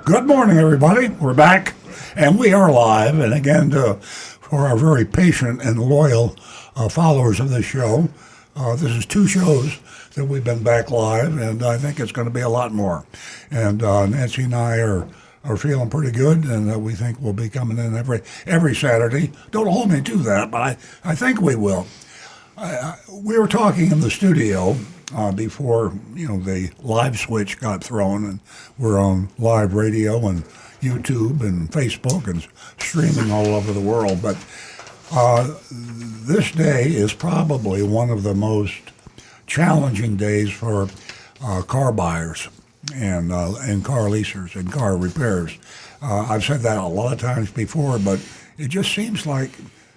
Good morning, everybody. We're back, and we are live. And again, for our very patient and loyal followers of this show, this is two shows that we've been back live, and I think it's going to be a lot more. And Nancy and I are feeling pretty good, and we think we'll be coming in every Saturday. Don't hold me to that, but I think we will. We were talking in the studio before the live switch got thrown, and we're on live radio and YouTube and Facebook and streaming all over the world. But this day is probably one of the most challenging days for car buyers and car leasers and car repairers. I've said that a lot of times before, but it just seems like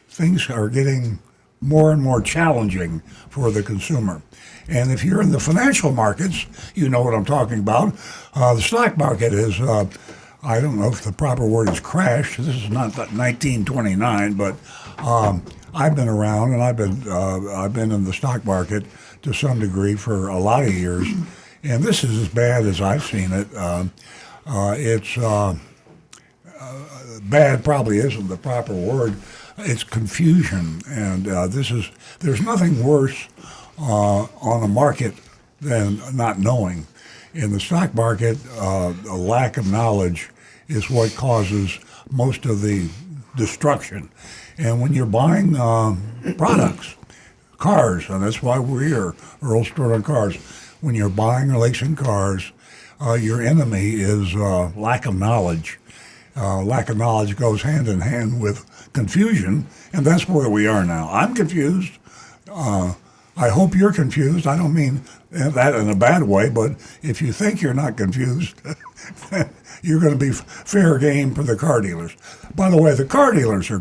things are getting more and more challenging for the consumer. And if you're in the financial markets, you know what I'm talking about. The stock market is, I don't know if the proper word is crashed. This is not 1929, but I've been around, and I've been in the stock market to some degree for a lot of years, and this is as bad as I've seen it. It's bad probably isn't the proper word. It's confusion, and there's nothing worse on a market than not knowing. In the stock market, a lack of knowledge is what causes most of the destruction. And when you're buying products, cars, and that's why we're here, Earl Store on Cars. When you're buying or leasing cars, your enemy is lack of knowledge. Lack of knowledge goes hand in hand with confusion, and that's where we are now. I'm confused. I hope you're confused. I don't mean that in a bad way, but if you think you're not confused, you're going to be fair game for the car dealers. By the way, the car dealers are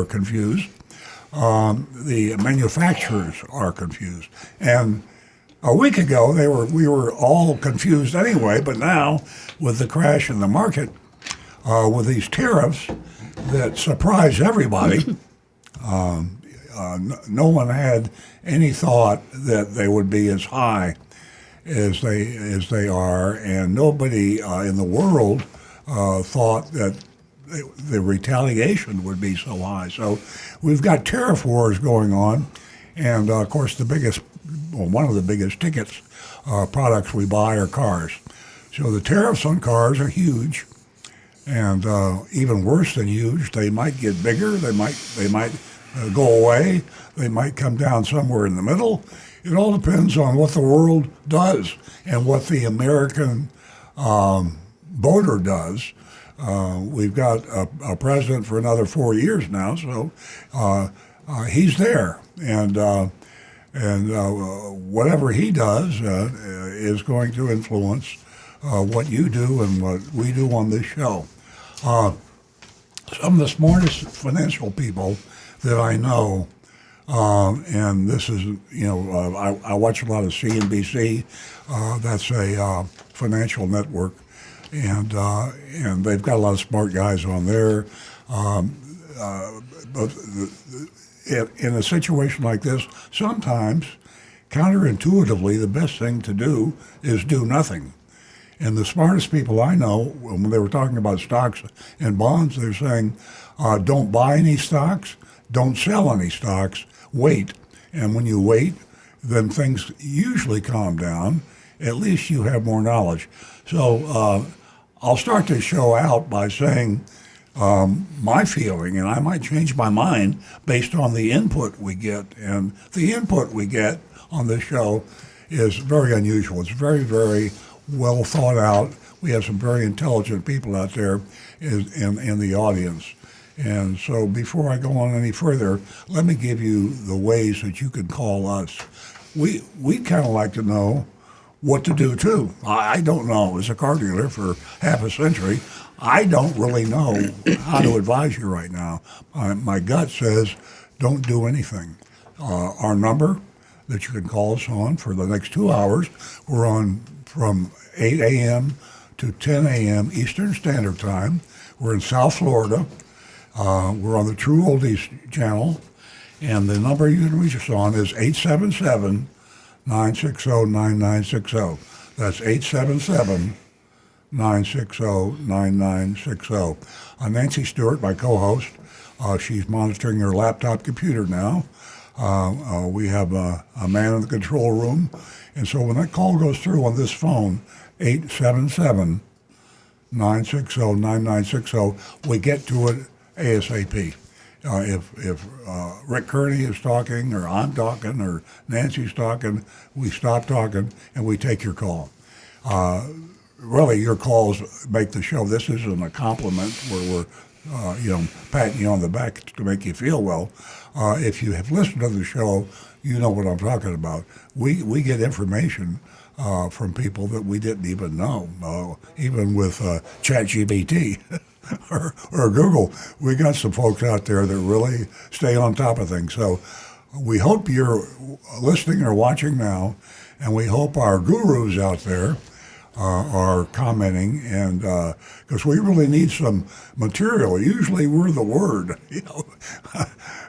confused. The manufacturers are confused. And a week ago, we were all confused anyway, but now with the crash in the market, with these tariffs that surprise everybody, no one had any thought that they would be as high as they are, and nobody in the world thought that the retaliation would be so high. So we've got tariff wars going on, and of course one of the biggest tickets products we buy are cars. So the tariffs on cars are huge, and even worse than huge, they might get bigger. They might go away. They might come down somewhere in the middle. It all depends on what the world does and what the American voter does. We've got a president for another 4 years now, so he's there, and whatever he does is going to influence what you do and what we do on this show. Some of the smartest financial people that I know, and this is, I watch a lot of CNBC. That's a financial network, and they've got a lot of smart guys on there. But in a situation like this, sometimes, counterintuitively, the best thing to do is do nothing. And the smartest people I know, when they were talking about stocks and bonds, they're saying, don't buy any stocks, don't sell any stocks, wait. And when you wait, then things usually calm down. At least you have more knowledge. So I'll start this show out by saying my feeling, and I might change my mind based on the input we get. And the input we get on this show is very unusual. It's very, very well thought out. We have some very intelligent people out there in the audience. And so before I go on any further, let me give you the ways that you can call us. We kind of like to know what to do too. I don't know. As a car dealer for half a century, I don't really know how to advise you right now. My gut says don't do anything. Our number that you can call us on for the next 2 hours, we're on from 8 a.m. to 10 a.m. Eastern Standard Time. We're in South Florida. We're on the True Oldies channel, and the number you can reach us on is 877-960-9960. That's 877-960-9960. Nancy Stewart, my co-host, she's monitoring her laptop computer now. We have a man in the control room. And so when that call goes through on this phone, 877-960-9960, we get to it ASAP. If Rick Kearney is talking, or I'm talking, or Nancy's talking, we stop talking and we take your call. Really, your calls make the show. This isn't a compliment where we're patting you on the back to make you feel well. If you have listened to the show, you know what I'm talking about. We get information from people that we didn't even know, even with ChatGPT or Google. We got some folks out there that really stay on top of things. So we hope you're listening or watching now, and we hope our gurus out there are commenting, and because we really need some material. Usually we're the word,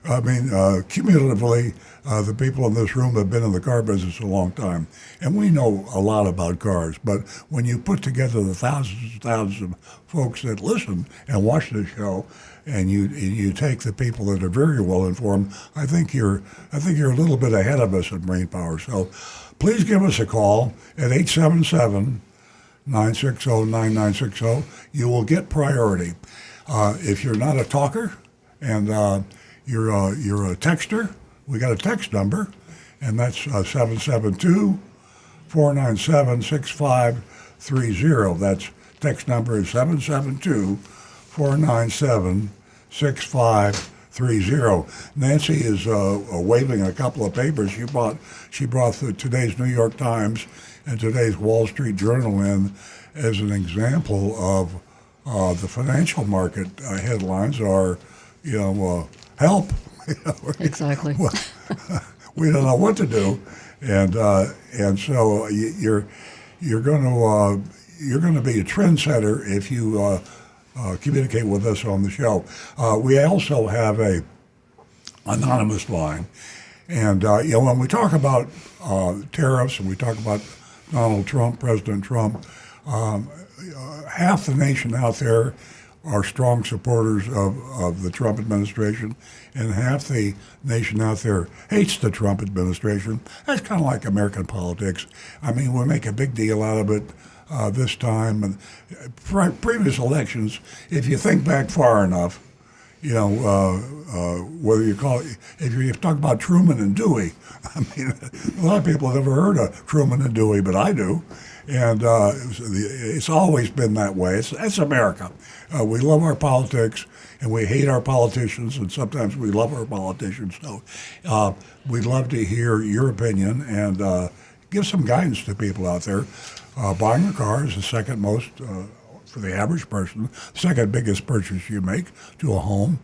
I mean, cumulatively, the people in this room have been in the car business a long time, and we know a lot about cars. But when you put together the thousands and thousands of folks that listen and watch the show, and you take the people that are very well informed, I think you're a little bit ahead of us in brain power. So please give us a call at 877-960-9960. You will get priority. If you're not a talker and you're a texter, we got a text number, and that's 772-497-6530. That's text number is 772-497-6530. Nancy is waving a couple of papers. She brought today's New York Times and today's Wall Street Journal in as an example of the financial market headlines are, help. Exactly. We don't know what to do, and so you're going to be a trendsetter if you communicate with us on the show. We also have a anonymous line, and when we talk about tariffs and we talk about Donald Trump, President Trump, half the nation out there are strong supporters of the Trump administration, and half the nation out there hates the Trump administration. That's kind of like American politics. I mean, we make a big deal out of it this time. And previous elections, if you think back far enough, whether you call it, if you talk about Truman and Dewey, I mean, a lot of people have never heard of Truman and Dewey, but I do. And it's always been that way. It's America. We love our politics, and we hate our politicians, and sometimes we love our politicians. So we'd love to hear your opinion and give some guidance to people out there. Buying a car is the second most, for the average person, second biggest purchase you make to a home,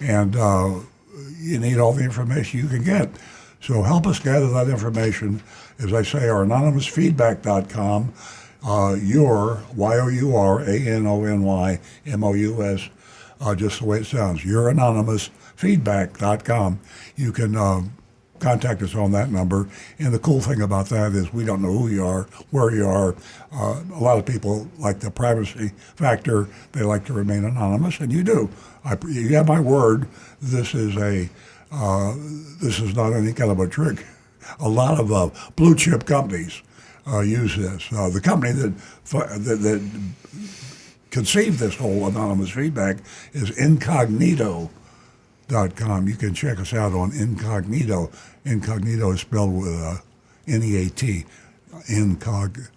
and you need all the information you can get. So help us gather that information. As I say, our anonymousfeedback.com, your, YOURANONYMOUS, just the way it sounds, youranonymousfeedback.com. You can contact us on that number. And the cool thing about that is we don't know who you are, where you are. A lot of people like the privacy factor. They like to remain anonymous, and you do. You have my word. This is not any kind of a trick. A lot of blue chip companies use this. The company that conceived this whole anonymous feedback is Incognito.com. You can check us out on Incognito. Incognito is spelled with N-E-A-T. N-E-A-T-O,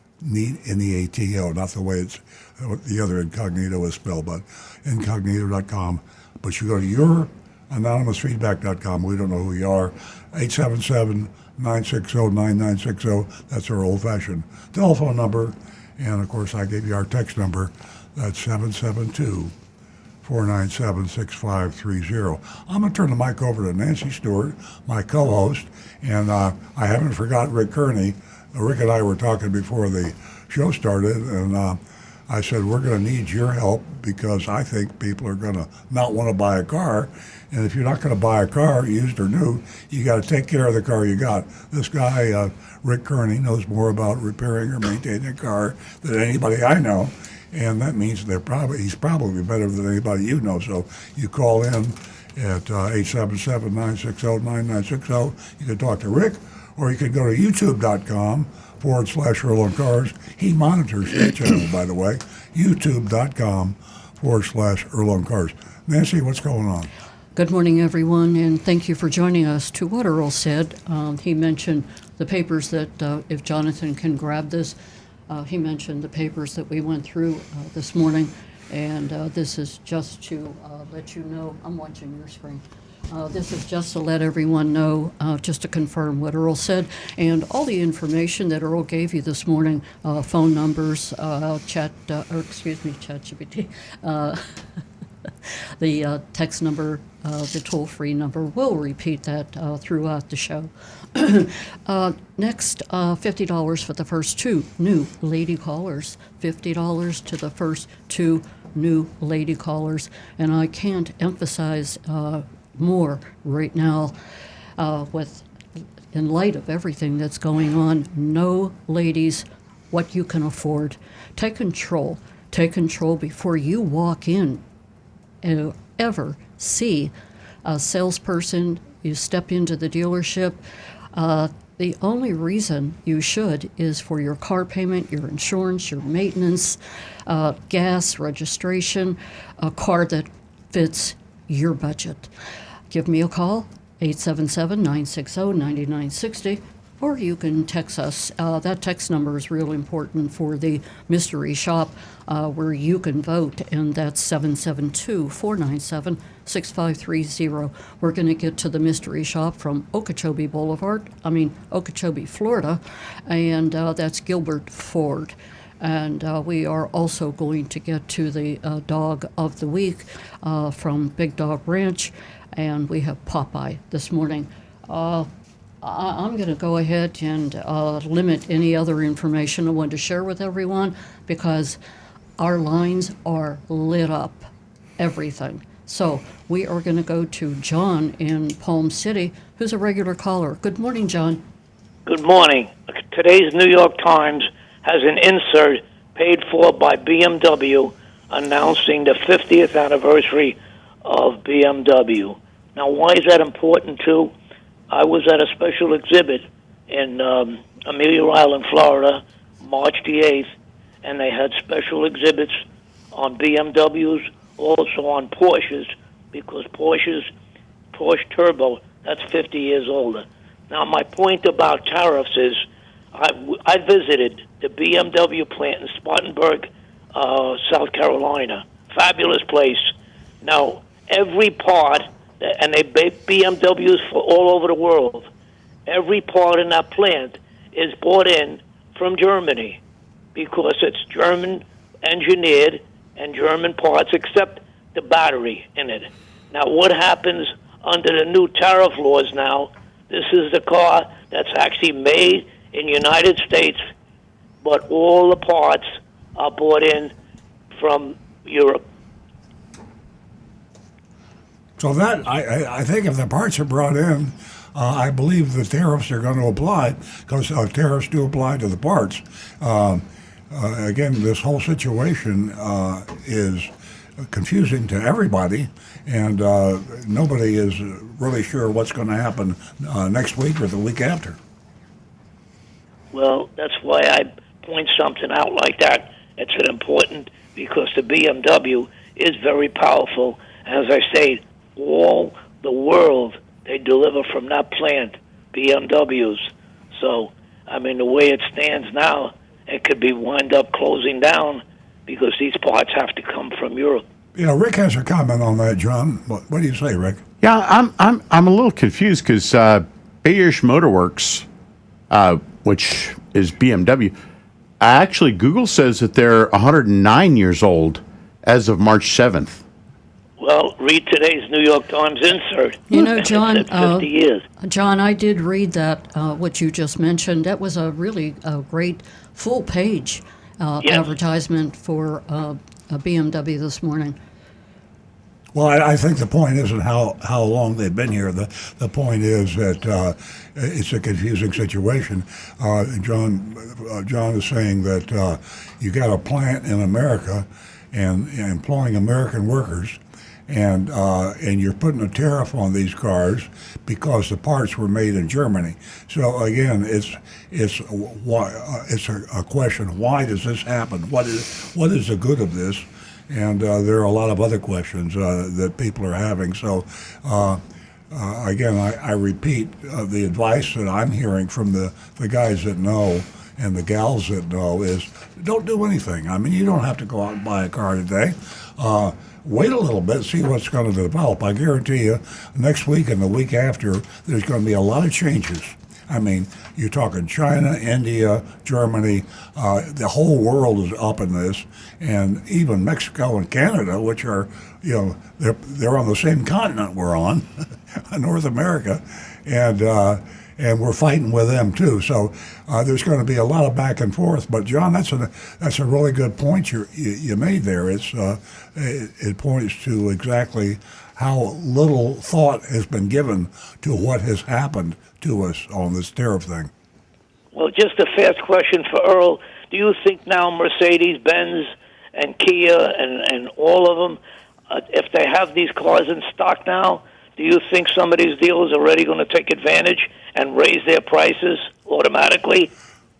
not the way it's the other Incognito is spelled, but Incognito.com. But you go to youranonymousfeedback.com. We don't know who you are. 877-960-9960. That's our old-fashioned telephone number. And, of course, I gave you our text number. That's 772-497-6530. I'm going to turn the mic over to Nancy Stewart, my co-host. And I haven't forgotten Rick Kearney. Rick and I were talking before the show started, and I said, we're going to need your help because I think people are going to not want to buy a car. And if you're not going to buy a car, used or new, you got to take care of the car you got. This guy, Rick Kearney, knows more about repairing or maintaining a car than anybody I know. and that means he's probably better than anybody you know. So you call in at 877-960-9960. You can talk to Rick, or you can go to youtube.com/Earl on Cars. He monitors that channel, by the way, youtube.com/Earl on Cars. Nancy, what's going on? Good morning, everyone, and thank you for joining us. To what Earl said, he mentioned the papers that, if Jonathan can grab this, he mentioned the papers that we went through this morning, and this is just to let you know. I'm watching your screen. This is just to let everyone know, just to confirm what Earl said, and all the information that Earl gave you this morning, phone numbers, ChatGPT, the text number, the toll-free number. We'll repeat that throughout the show. Next, $50 for the first two new lady callers. $50 to the first two new lady callers. And I can't emphasize more right now in light of everything that's going on. No, ladies, what you can afford. Take control. Take control before you walk in and ever see a salesperson. You step into the dealership. The only reason you should is for your car payment, your insurance, your maintenance, gas, registration, a car that fits your budget. Give me a call, 877-960-9960, or you can text us. That text number is real important for the mystery shop where you can vote, and that's 772-497-6530. We're going to get to the mystery shop from Okeechobee, Florida, and that's Gilbert Ford. And we are also going to get to the dog of the week from Big Dog Ranch, and we have Popeye this morning. I'm going to go ahead and limit any other information I want to share with everyone because our lines are lit up, everything. So we are going to go to John in Palm City, who's a regular caller. Good morning, John. Good morning. Today's New York Times has an insert paid for by BMW announcing the 50th anniversary of BMW. Now, why is that important, too? I was at a special exhibit in Amelia Island, Florida, March the 8th, and they had special exhibits on BMWs, also on Porsches, because Porsche Turbo, that's 50 years older. Now, my point about tariffs is I visited the BMW plant in Spartanburg, South Carolina. Fabulous place. Now, every part, and they make BMWs for all over the world, every part in that plant is bought in from Germany because it's German engineered and German parts except the battery in it. Now, what happens under the new tariff laws now, this is the car that's actually made in the United States, but all the parts are bought in from Europe. So that, I think if the parts are brought in, I believe the tariffs are going to apply because tariffs do apply to the parts. Again, this whole situation is confusing to everybody, and nobody is really sure what's going to happen next week or the week after. Well, that's why I point something out like that. It's important because the BMW is very powerful. As I say, all the world, they deliver from that plant, BMWs. So, I mean, the way it stands now, it could be wind up closing down because these parts have to come from Europe. You know, Rick has a comment on that, John. What do you say, Rick? Yeah, I'm a little confused because Bayerish Motorworks, which is BMW, actually Google says that they're 109 years old as of March 7th. Well, read today's New York Times insert. You know, John, 50 years. John, I did read that, what you just mentioned. That was a really great full-page Yes. advertisement for a BMW this morning. Well, I think the point isn't how long they've been here. The point is that it's a confusing situation. John is saying that you got a plant in America and employing American workers, and you're putting a tariff on these cars because the parts were made in Germany. So again, it's a question: why does this happen? What is the good of this? And there are a lot of other questions that people are having. So again, I repeat the advice that I'm hearing from the guys that know and the gals that know is don't do anything. I mean, you don't have to go out and buy a car today. Wait a little bit, see what's going to develop. I guarantee you, next week and the week after, there's going to be a lot of changes. I mean, you're talking China, India, Germany, the whole world is up in this, and even Mexico and Canada, which are, they're on the same continent we're on, North America, and we're fighting with them too. So there's going to be a lot of back and forth. But John, that's a really good point you made there. It points to exactly how little thought has been given to what has happened to us on this tariff thing. Well, just a fast question for Earl. Do you think now Mercedes-Benz and Kia and all of them, if they have these cars in stock now, do you think some of these dealers are already going to take advantage and raise their prices automatically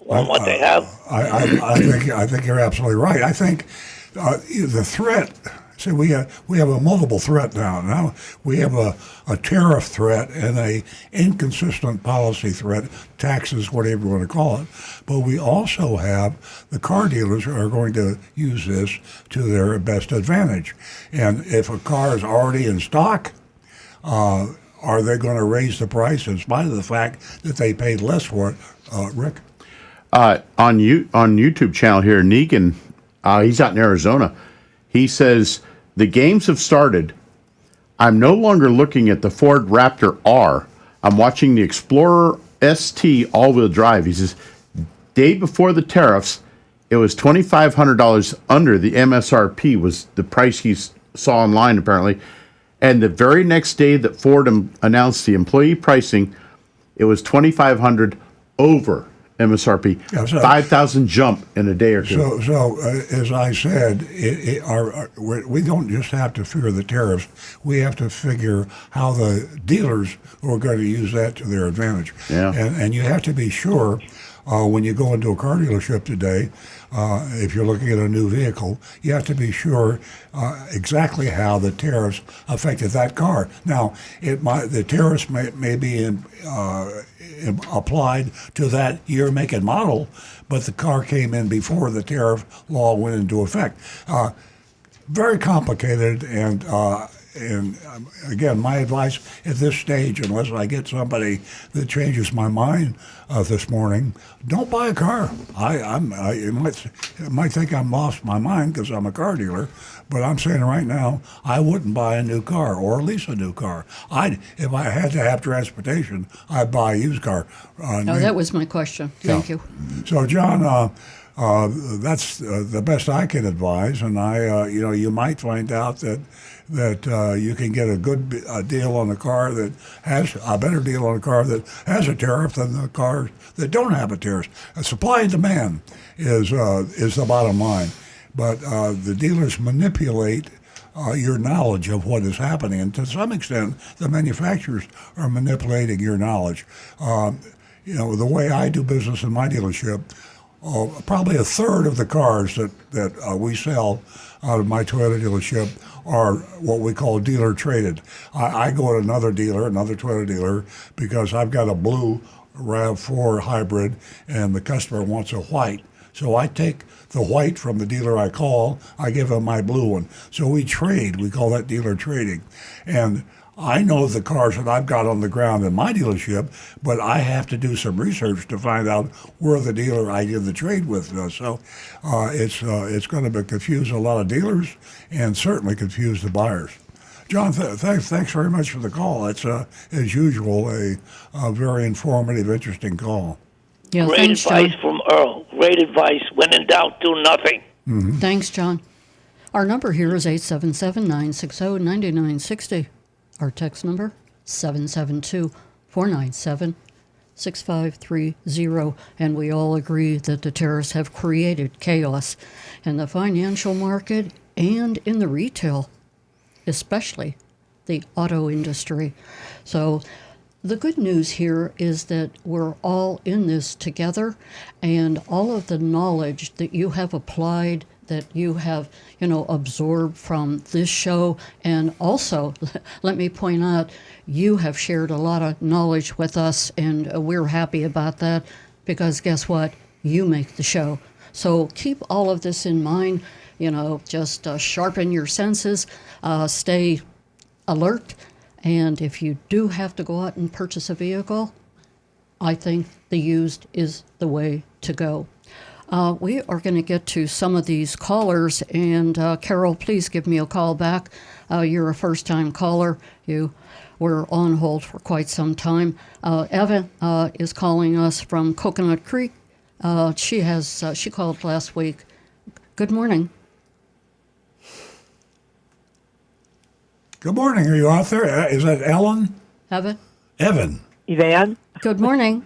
on what they have? I think you're absolutely right. I think the threat. See, we have a multiple threat now. Now we have a tariff threat and a inconsistent policy threat, taxes, whatever you want to call it. But we also have the car dealers who are going to use this to their best advantage. And if a car is already in stock, are they going to raise the price in spite of the fact that they paid less for it? Rick? On YouTube channel here, Negan, he's out in Arizona. He says, the games have started. I'm no longer looking at the Ford Raptor R. I'm watching the Explorer ST all-wheel drive. He says, day before the tariffs, it was $2,500 under the MSRP was the price he saw online, apparently. And the very next day that Ford announced the employee pricing, it was $2,500 over MSRP. Yeah, so 5,000 jump in a day or two. So as I said, we don't just have to fear the tariffs. We have to figure how the dealers are going to use that to their advantage. Yeah. And you have to be sure when you go into a car dealership today, if you're looking at a new vehicle, you have to be sure exactly how the tariffs affected that car. Now, the tariffs may be applied to that year, make, and model, but the car came in before the tariff law went into effect. Very complicated, and again, my advice at this stage, unless I get somebody that changes my mind this morning, don't buy a car. You might think I'm lost my mind because I'm a car dealer, but I'm saying right now, I wouldn't buy a new car or lease a new car. If I had to have transportation, I'd buy a used car. No, that was my question. Thank you. So, John, that's the best I can advise, and you might find out that you can get a good deal on a car that has a better deal on a car that has a tariff than the cars that don't have a tariff. Supply and demand is the bottom line, but the dealers manipulate your knowledge of what is happening, and to some extent, the manufacturers are manipulating your knowledge. The way I do business in my dealership, probably a third of the cars that we sell out of my Toyota dealership are what we call dealer traded. I go to another Toyota dealer, because I've got a blue RAV4 hybrid and the customer wants a white. So I take the white from the dealer I call, I give him my blue one. So we trade, we call that dealer trading. And I know the cars that I've got on the ground in my dealership, but I have to do some research to find out where the dealer I did the trade with does. So it's going to confuse a lot of dealers and certainly confuse the buyers. John, thanks very much for the call. It's, as usual, a very informative, interesting call. Yeah, Great thanks, advice John. from Earl. Great advice. When in doubt, do nothing. Mm-hmm. Thanks, John. Our number here is 877-960-9960. Our text number, 772-497-6530. And we all agree that the terrorists have created chaos in the financial market and in the retail, especially the auto industry. So the good news here is that we're all in this together, and all of the knowledge that you have applied, that you have, absorbed from this show, and also, let me point out, you have shared a lot of knowledge with us, and we're happy about that, because guess what? You make the show. So keep all of this in mind, just sharpen your senses, stay alert, and if you do have to go out and purchase a vehicle, I think the used is the way to go. We are going to get to some of these callers, and Carol, please give me a call back. You're a first-time caller. You were on hold for quite some time. Evan is calling us from Coconut Creek. She called last week. Good morning. Good morning. Are you out there? Is that Ellen? Evan? Evan. Evan. Good morning.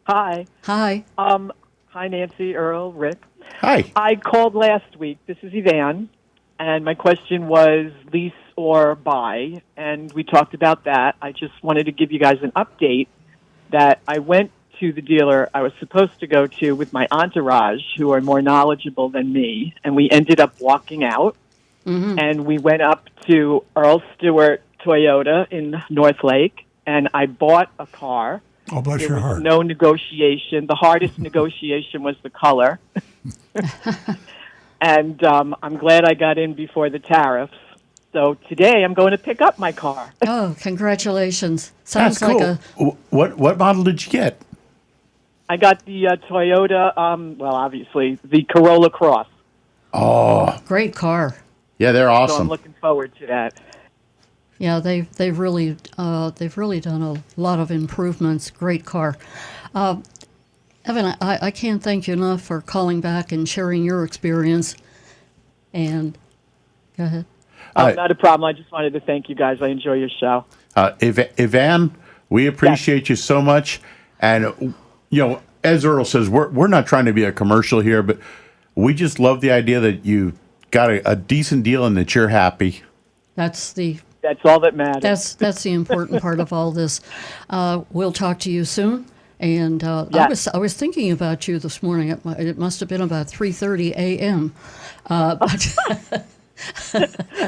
Hi. Hi. Hi, Nancy, Earl, Rick. Hi. I called last week. This is Evan, and my question was lease or buy, and we talked about that. I just wanted to give you guys an update that I went to the dealer I was supposed to go to with my entourage, who are more knowledgeable than me, and we ended up walking out, and we went up to Earl Stewart Toyota in North Lake, and I bought a car. Oh, bless There your was heart. no negotiation. The hardest negotiation was the color. And I'm glad I got in before the tariffs. So today I'm going to pick up my car. Oh, congratulations. Sounds That's like cool. What model did you get? I got the Toyota, obviously, the Corolla Cross. Oh, a great car. yeah, they're So I'm awesome. looking forward to that. Yeah, they've really done a lot of improvements. Great car. Evan, I can't thank you enough for calling back and sharing your experience. And go ahead. Not a problem. I just wanted to thank you guys. I enjoy your show. Ivan, we appreciate you so much. And, as Earl says, we're not trying to be a commercial here, but we just love the idea that you got a decent deal and that you're happy. That's all that matters. That's the important part of all this. We'll talk to you soon. And Yes. I was thinking about you this morning. It must have been about 3:30 a.m. But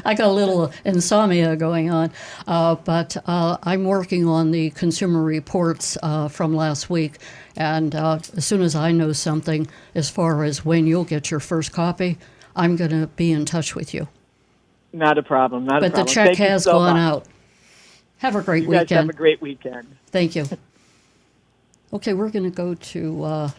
I got a little insomnia going on. But I'm working on the consumer reports from last week. And as soon as I know something as far as when you'll get your first copy, I'm going to be in touch with you. Not a problem. Not a But problem. the check Thank you has so gone much. out. Have a great You guys weekend. have a great weekend. Thank you. Okay, we're going to go to.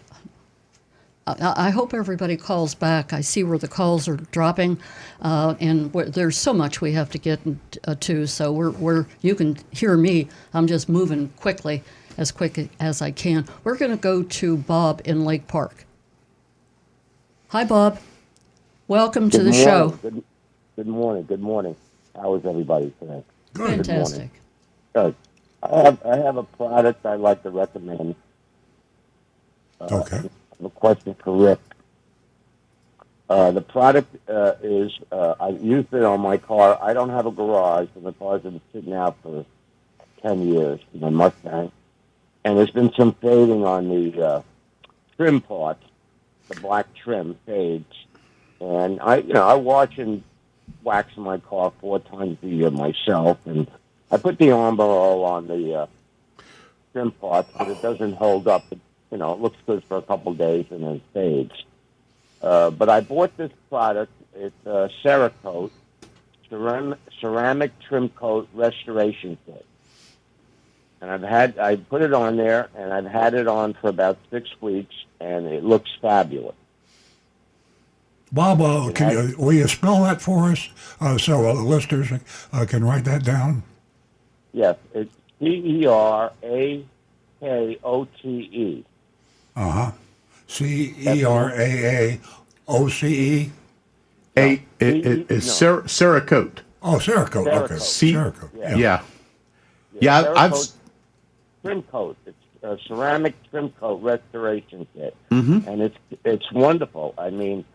I hope everybody calls back. I see where the calls are dropping, and there's so much we have to get to. So we're you can hear me. I'm just moving quick as I can. We're going to go to Bob in Lake Park. Hi, Bob. Welcome to the show. Good morning. Good morning. How is everybody today? Fantastic. Good. I have a product I'd like to recommend. Okay. I have a question for Rick. The product is I used it on my car. I don't have a garage, and the car's been sitting out for 10 years, my Mustang. And there's been some fading on the trim parts. The black trim fades. And I wash and wax my car 4 times a year myself, and I put the Armor All on the trim parts, but it doesn't hold up. It looks good for a couple days and then fades. But I bought this product. It's a Cerakote ceramic trim coat restoration kit, and I put it on there, and I've had it on for about 6 weeks, and it looks fabulous. Bob, will you spell that for us so the listeners can write that down? Yes, it's Cerakote. Uh-huh. Ceraaaoce. It's Cerakote. Oh, Cerakote. Okay. Cerakote. Cerakote. Yeah. Yeah, I've Trim coat. It's a ceramic trim coat restoration kit, and it's wonderful. I mean,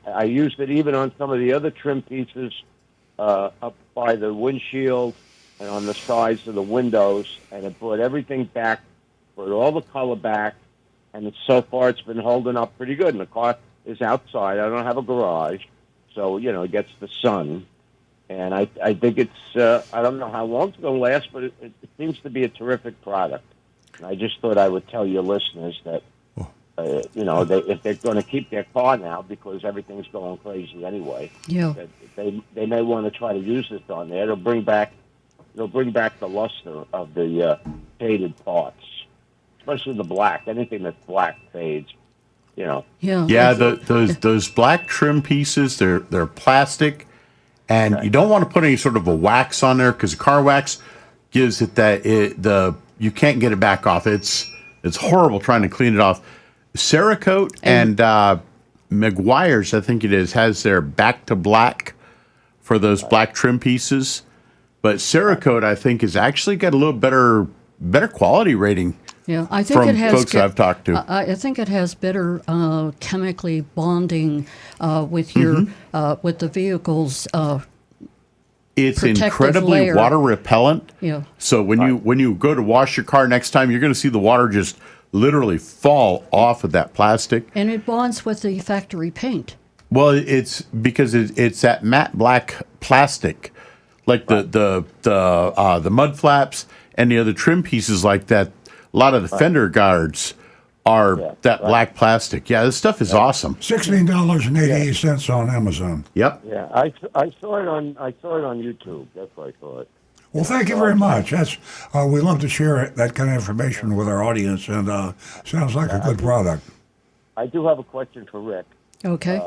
I used it even on some of the other trim pieces up by the windshield and on the sides of the windows, and it brought everything back, brought all the color back, and so far it's been holding up pretty good. And the car is outside. I don't have a garage, so it gets the sun. And I think it's, I don't know how long it's going to last, but it seems to be a terrific product. And I just thought I would tell your listeners that, if they're going to keep their car now because everything's going crazy anyway, that they may want to try to use this on there. It'll bring back the luster of the faded parts, especially the black. Anything that's black fades. Yeah. Yeah, those black trim pieces, they're plastic. And you don't want to put any sort of a wax on there because car wax gives it you can't get it back off. It's horrible trying to clean it off. Cerakote and McGuire's, I think it is, has their back to black for those black trim pieces. But Cerakote, I think, has actually got a little better quality rating. Yeah, I think from it has folks I've talked to. I think it has better chemically bonding with your with the vehicle's. It's protective incredibly layer. water repellent. Yeah. So when you go to wash your car next time, you're going to see the water just literally fall off of that plastic. And it bonds with the factory paint. Well, it's because it's that matte black plastic, like the mud flaps and the other trim pieces like that. A lot of the fender guards are black plastic. Yeah, this stuff is awesome. $16.88 on Amazon. Yep. Yeah, I saw it on YouTube. That's what I thought. Well, thank you very much. That's we love to share that kind of information with our audience, and sounds like a good product. I do have a question for Rick. Okay.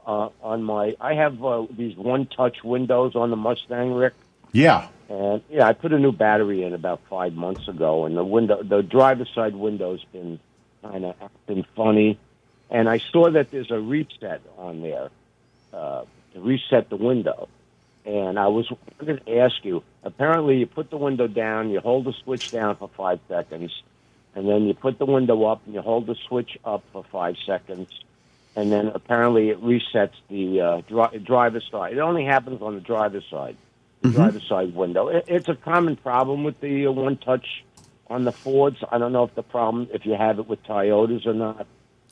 I have these one-touch windows on the Mustang, Rick. Yeah. And I put a new battery in about 5 months ago, and the driver's side window's been kind of acting funny. And I saw that there's a reset on there to reset the window. And I was going to ask you. Apparently, you put the window down, you hold the switch down for 5 seconds, and then you put the window up and you hold the switch up for 5 seconds, and then apparently it resets the driver's side. It only happens on the driver's side. Driver's side window. It's a common problem with the one touch on the Fords. I don't know if you have it with Toyotas or not.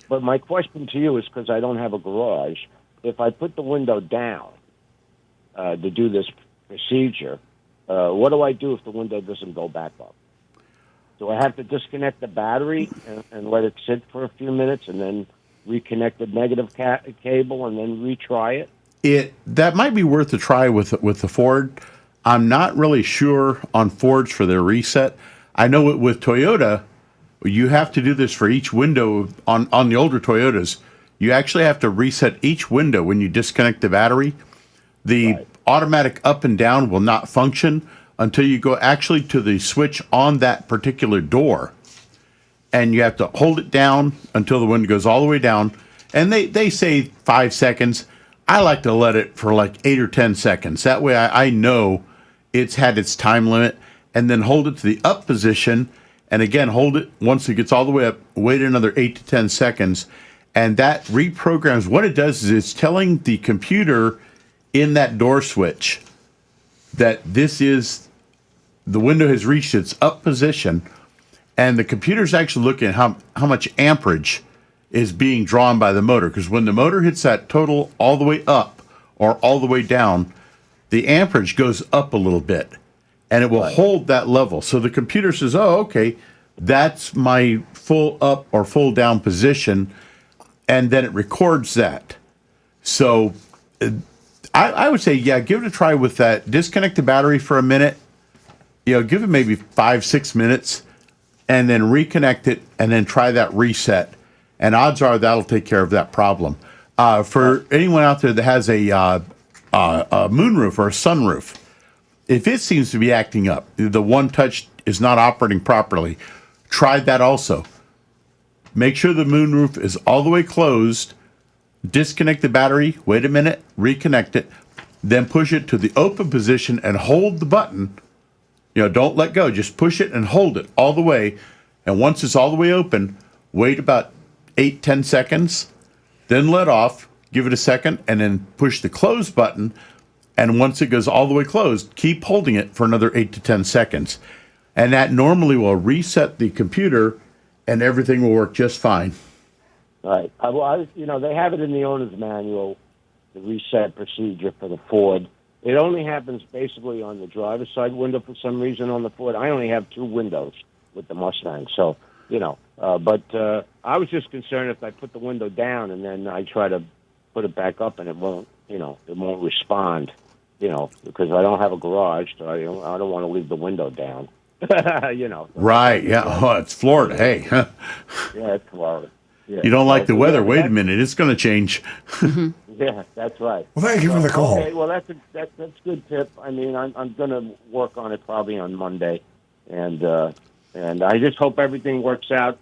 But my question to you is, because I don't have a garage, if I put the window down to do this procedure, what do I do if the window doesn't go back up? Do I have to disconnect the battery and let it sit for a few minutes and then reconnect the negative cable and then retry it? That might be worth a try with the Ford. I'm not really sure on Fords for their reset. I know with Toyota, you have to do this for each window on the older Toyotas. You actually have to reset each window when you disconnect the battery. The automatic up and down will not function until you go actually to the switch on that particular door. And you have to hold it down until the window goes all the way down. And they say 5 seconds. I like to let it for like 8 or 10 seconds. That way I know it's had its time limit, and then hold it to the up position. And again, hold it once it gets all the way up, wait another 8 to 10 seconds. And that reprograms. What it does is it's telling the computer in that door switch that the window has reached its up position. And the computer's actually looking at how much amperage is being drawn by the motor, because when the motor hits that total all the way up or all the way down, the amperage goes up a little bit, and it will hold that level. So the computer says, oh, okay, that's my full up or full down position, and then it records that. So I would say, give it a try with that. Disconnect the battery for a minute, give it maybe 5-6 minutes, and then reconnect it, and then try that reset. And odds are that'll take care of that problem. For anyone out there that has a moonroof or a sunroof, if it seems to be acting up, the one touch is not operating properly, try that also. Make sure the moonroof is all the way closed, disconnect the battery, wait a minute, reconnect it, then push it to the open position and hold the button. Don't let go. Just push it and hold it all the way. And once it's all the way open, wait about 8-10 seconds, then let off, give it a second, and then push the close button. And once it goes all the way closed, keep holding it for another 8 to 10 seconds. And that normally will reset the computer and everything will work just fine. Right. They have it in the owner's manual, the reset procedure for the Ford. It only happens basically on the driver's side window for some reason on the Ford. I only have 2 windows with the Mustang, so, but I was just concerned if I put the window down and then I try to put it back up and it won't respond, because I don't have a garage, so I don't want to leave the window down, Right, yeah. Oh, it's Florida, hey. Yeah, it's Florida. Yeah. You don't like the weather, wait a minute, it's going to change. Yeah, that's right. Well, thank you for the call. Okay, well, that's a good tip. I mean, I'm going to work on it probably on Monday, and I just hope everything works out.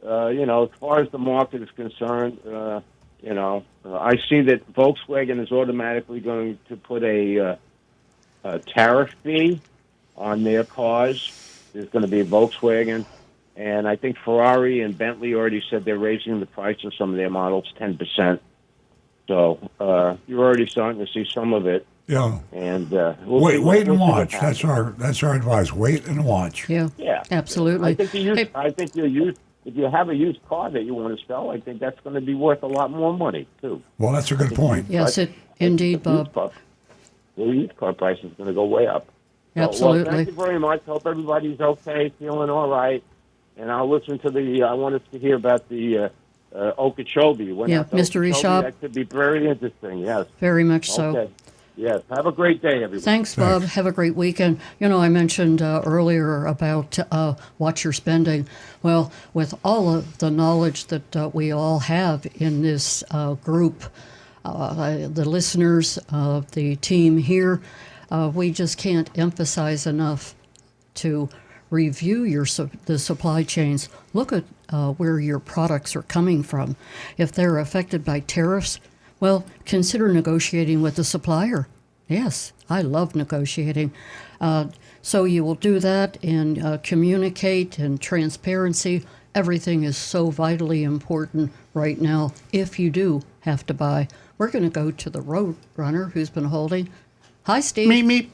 As far as the market is concerned, I see that Volkswagen is automatically going to put a tariff fee on their cars. There's going to be a Volkswagen, and I think Ferrari and Bentley already said they're raising the price of some of their models 10%. So you're already starting to see some of it. Yeah. And wait and watch. That's our advice. Wait and watch. Yeah. Yeah. Absolutely. I think if you have a used car that you want to sell, I think that's going to be worth a lot more money too. Well, that's a good point. Yes, indeed, Bob. The used car price is going to go way up. Absolutely. Well, thank you very much. Hope everybody's okay, feeling all right. And I'll listen to I wanted to hear about the Okeechobee. Yeah, Mystery Shop. That could be very interesting, yes. Very much so. Okay. Yes. Have a great day, everybody. Thanks, Bob. Have a great weekend. I mentioned earlier about watch your spending. Well, with all of the knowledge that we all have in this group, the listeners, the team here, we just can't emphasize enough to review the supply chains. Look at where your products are coming from. If they're affected by tariffs, well, consider negotiating with the supplier. Yes, I love negotiating. So you will do that and communicate and transparency. Everything is so vitally important right now if you do have to buy. We're going to go to the road runner who's been holding. Hi, Steve. Meep.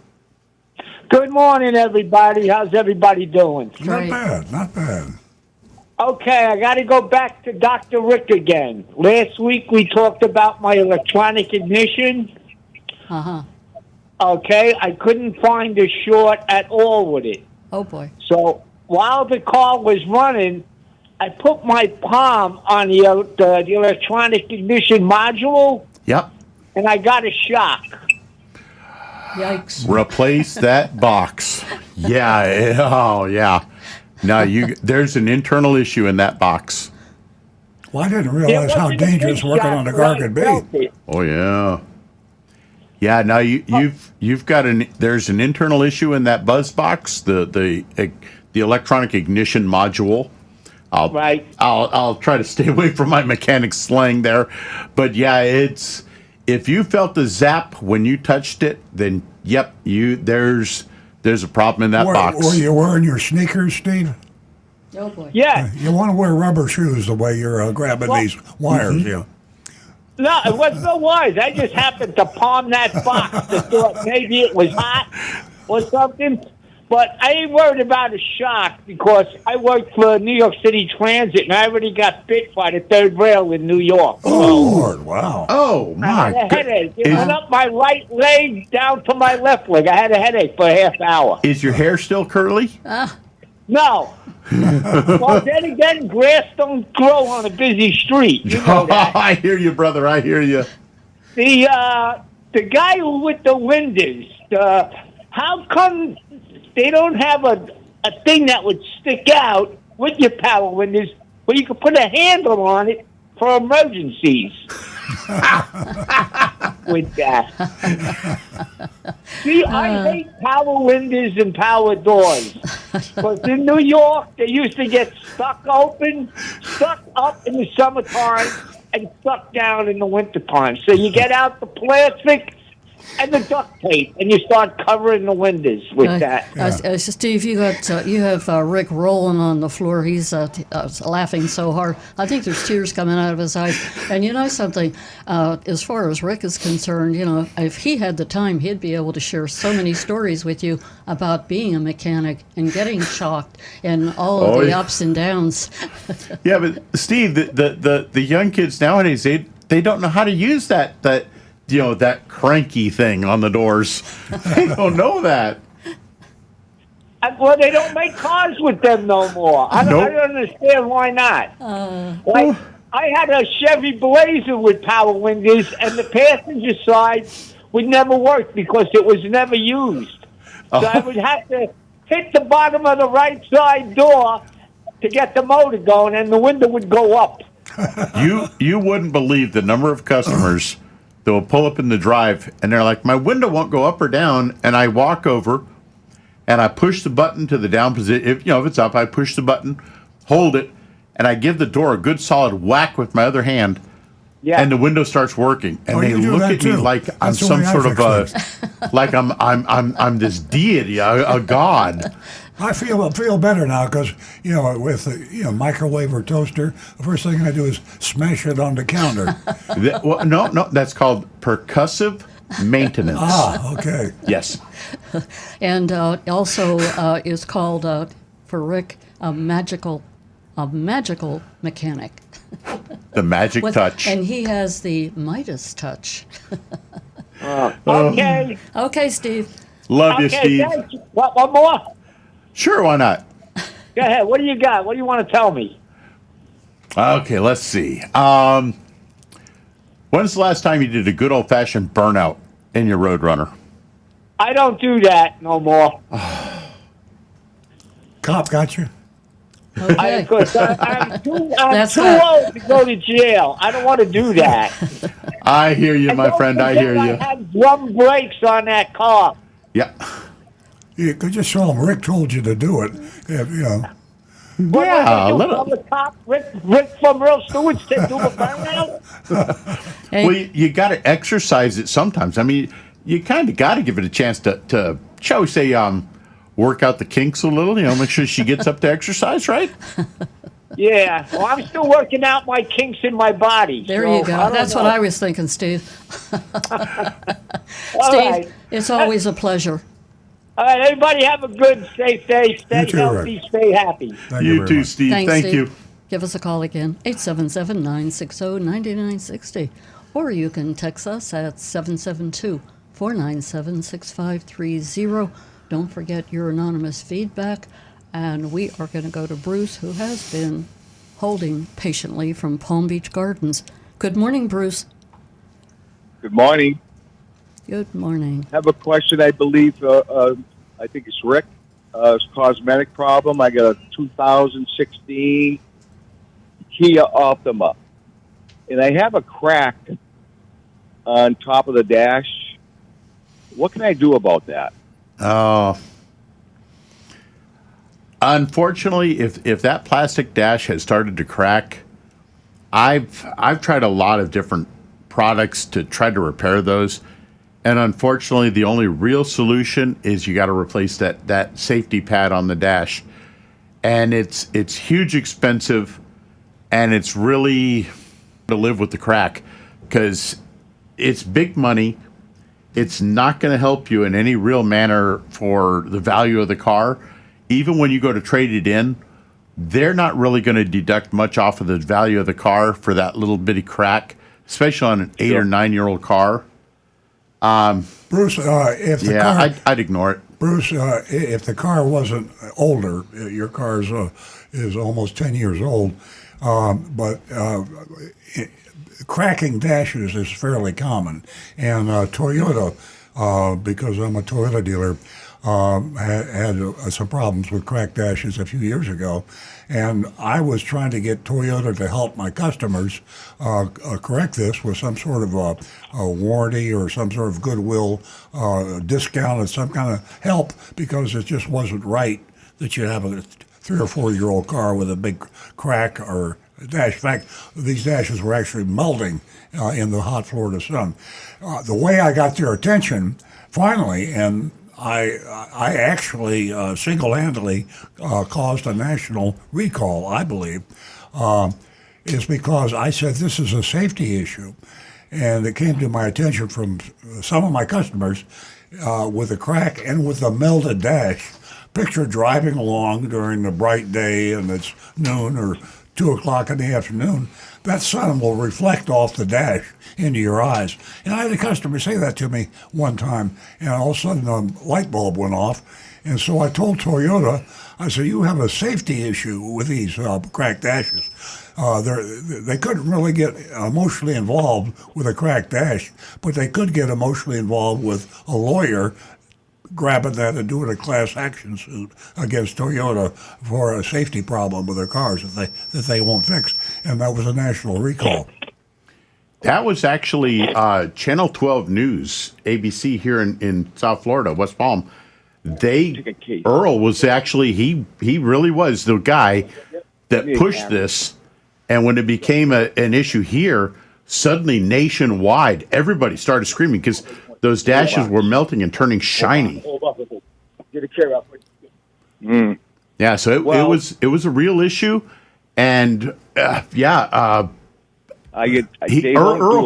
Good morning, everybody. How's everybody doing? Right. Not bad. Okay, I got to go back to Dr. Rick again. Last week we talked about my electronic ignition. Uh-huh. Okay, I couldn't find a short at all with it. Oh, boy. So while the car was running, I put my palm on the electronic ignition module, Yep. and I got a shock. Yikes. Replace that box. Yeah. Oh, yeah. Now there's an internal issue in that box. Well, I didn't realize how dangerous working on a car could be. Oh yeah. Yeah. Now you've got there's an internal issue in that buzz box, the electronic ignition module. I'll try to stay away from my mechanic slang there, but yeah, if you felt the zap when you touched it, then yep, there's a problem in that box. Were you wearing your sneakers, Steve? Oh, boy. Yeah. You want to wear rubber shoes the way you're grabbing these wires, yeah. No, it wasn't no wise. I just happened to palm that box. I thought maybe it was hot or something. But I ain't worried about a shock because I work for New York City Transit, and I already got bit by the third rail in New York. Oh, Lord, wow. Oh, I had my a headache. It God. went up my right leg down to my left leg. I had a headache for a half hour. Is your hair still curly? No. Well, then again, grass don't grow on a busy street. You know that. I hear you, brother. I hear you. The guy who with the windows, how come they don't have a thing that would stick out with your power windows where you could put a handle on it for emergencies? With that. See, I hate power windows and power doors. Because in New York, they used to get stuck up in the summertime, and stuck down in the wintertime. So you get out the plastic and the duct tape, and you start covering the windows with that. Steve, you have Rick rolling on the floor. He's laughing so hard. I think there's tears coming out of his eyes. And you know something? As far as Rick is concerned, you know, if he had the time, he'd be able to share so many stories with you about being a mechanic and getting shocked and all of the ups and downs. Yeah, but Steve, the young kids nowadays, they don't know how to use that cranky thing on the doors. They don't know that. Well, they don't make cars with them no more. I don't understand why not. I had a Chevy Blazer with power windows, and the passenger side would never work because it was never used. So I would have to hit the bottom of the right side door to get the motor going, and the window would go up. You wouldn't believe the number of customers that will pull up in the drive, and they're like, my window won't go up or down, and I walk over, and I push the button to the down position. If it's up, I push the button, hold it, and I give the door a good solid whack with my other hand, and the window starts working. And they look at me like I'm some sort of like I'm this deity, a god. I feel better now because, you know, with the microwave or toaster, the first thing I do is smash it on the counter. No, that's called percussive maintenance. Okay. Yes. And also is called, for Rick, a magical mechanic. The magic touch. And he has the Midas touch. Okay. Okay, Steve. Love you, Steve. Thank you. One more? Sure, why not? Go ahead. What do you got? What do you want to tell me? Okay, let's see. When's the last time you did a good old-fashioned burnout in your Roadrunner? I don't do that no more. Cop got you? Okay. I'm too old to go to jail. I don't want to do that. I hear you, my friend. I hear you. I had drum brakes on that car. Yeah. You could just show them Rick told you to do it. Yeah, From the top, Rick from Earl Stewart's to do a burnout. Hey. Well, you got to exercise it sometimes. I mean, you kind of got to give it a chance to shall we say, work out the kinks a little. Make sure she gets up to exercise, right? Yeah. Well, I'm still working out my kinks in my body. There you go. That's what I was thinking, Steve. Steve, right. It's always a pleasure. All right, everybody have a good, safe day. Stay too, healthy, Rick. stay happy. Thank You very too, much. Steve. Thanks, Thank Steve. you. Give us a call again, 877-960-9960. Or you can text us at 772-497-6530. Don't forget your anonymous feedback. And we are going to go to Bruce, who has been holding patiently from Palm Beach Gardens. Good morning, Bruce. Good morning. Good morning. I have a question, I believe, I think it's Rick. It's a cosmetic problem. I got a 2016 Kia Optima, and I have a crack on top of the dash. What can I do about that? Unfortunately, if that plastic dash has started to crack, I've tried a lot of different products to try to repair those. And unfortunately, the only real solution is you got to replace that safety pad on the dash. And it's huge expensive, and it's really to live with the crack because it's big money. It's not going to help you in any real manner for the value of the car. Even when you go to trade it in, they're not really going to deduct much off of the value of the car for that little bitty crack, especially on an 8 or 9 year old car. Bruce, if the car, I'd ignore it. Bruce, if the car wasn't older, your car is almost 10 years old, but cracking dashes is fairly common. And Toyota, because I'm a Toyota dealer, had some problems with cracked dashes a few years ago. And I was trying to get Toyota to help my customers correct this with some sort of a warranty or some sort of goodwill discount or some kind of help, because it just wasn't right that you have a 3 or 4 year old car with a big crack or dash. In fact, these dashes were actually melting in the hot Florida sun. The way I got their attention, finally, and I actually single-handedly caused a national recall, I believe, is because I said this is a safety issue. And it came to my attention from some of my customers with a crack and with a melted dash. Picture driving along during the bright day and it's noon or 2 o'clock in the afternoon. That sun will reflect off the dash into your eyes. And I had a customer say that to me one time, and all of a sudden a light bulb went off. And so I told Toyota, I said, you have a safety issue with these cracked dashes. They couldn't really get emotionally involved with a cracked dash, but they could get emotionally involved with a lawyer grabbing that and doing a class action suit against Toyota for a safety problem with their cars that they won't fix. And that was a national recall. That was actually Channel 12 News, ABC here in South Florida, West Palm. Earl was actually, he really was the guy that pushed this. And when it became an issue here, suddenly nationwide, everybody started screaming because those dashes were melting and turning shiny. Get a chair out. Yeah, so it was a real issue, and Earl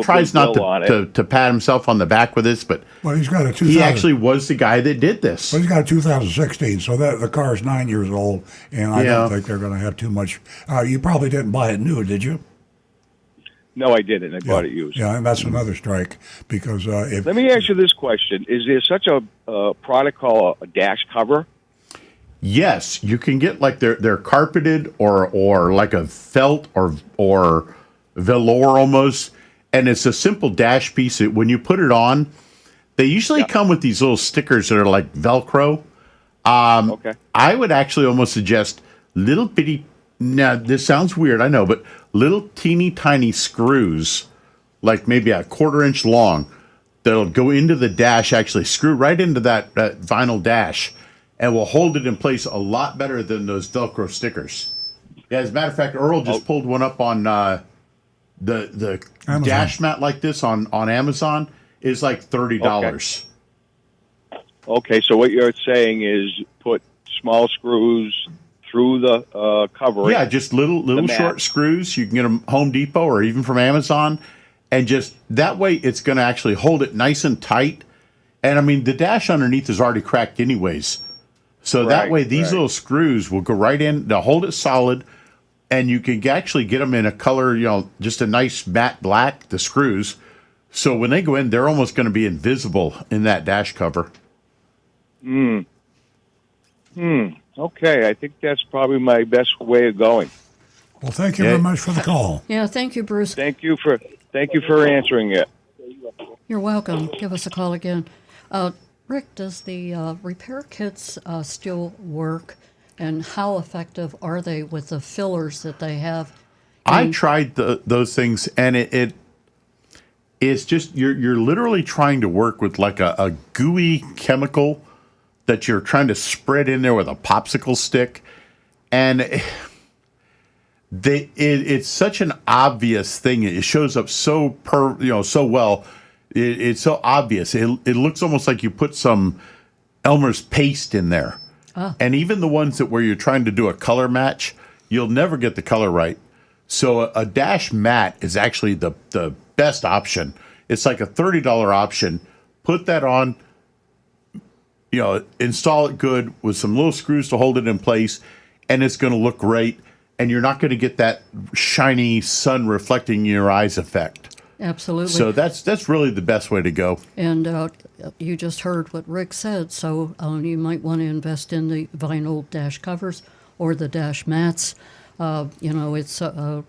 tries not to pat himself on the back with this, but well, he's got a 2000. He actually was the guy that did this. Well, he's got a 2016, so that the car's 9 years old, and I don't think they're going to have too much. You probably didn't buy it new, did you? No, I didn't. I bought it used. Yeah, and that's another strike because if. Let me ask you this question: is there such a product called a dash cover? Yes, you can get like they're carpeted or like a felt or velour almost, and it's a simple dash piece. When you put it on, they usually come with these little stickers that are like Velcro. Okay. I would actually almost suggest little bitty. Now this sounds weird, I know, but little teeny tiny screws, like maybe a 1/4 inch long, that'll go into the dash. Actually, screw right into that vinyl dash, and will hold it in place a lot better than those Velcro stickers. Yeah, as a matter of fact, Earl just pulled one up on the dash mat like this on Amazon. Is like $30. Okay, so what you're saying is put small screws through the covering. Yeah, just little short screws. You can get them Home Depot or even from Amazon, and just that way it's going to actually hold it nice and tight. And I mean, the dash underneath is already cracked anyways, so that way these little screws will go right in to hold it solid, and you can actually get them in a color, just a nice matte black. The screws, so when they go in, they're almost going to be invisible in that dash cover. Okay, I think that's probably my best way of going. Well, thank you very much for the call. Yeah, thank you, Bruce. Thank you for answering it. You're welcome. Give us a call again. Rick, does the repair kits still work, and how effective are they with the fillers that they have? I tried those things, and it's just you're literally trying to work with like a gooey chemical that you're trying to spread in there with a popsicle stick, and it's such an obvious thing. It shows up so so well. It's so obvious. It looks almost like you put some Elmer's paste in there. And even the ones where you're trying to do a color match, you'll never get the color right. So a dash matte is actually the best option. It's like a $30 option. Put that on, install it good with some little screws to hold it in place, and it's going to look great. And you're not going to get that shiny sun reflecting in your eyes effect. Absolutely. So that's really the best way to go. And you just heard what Rick said, so you might want to invest in the vinyl dash covers or the dash mats. It's a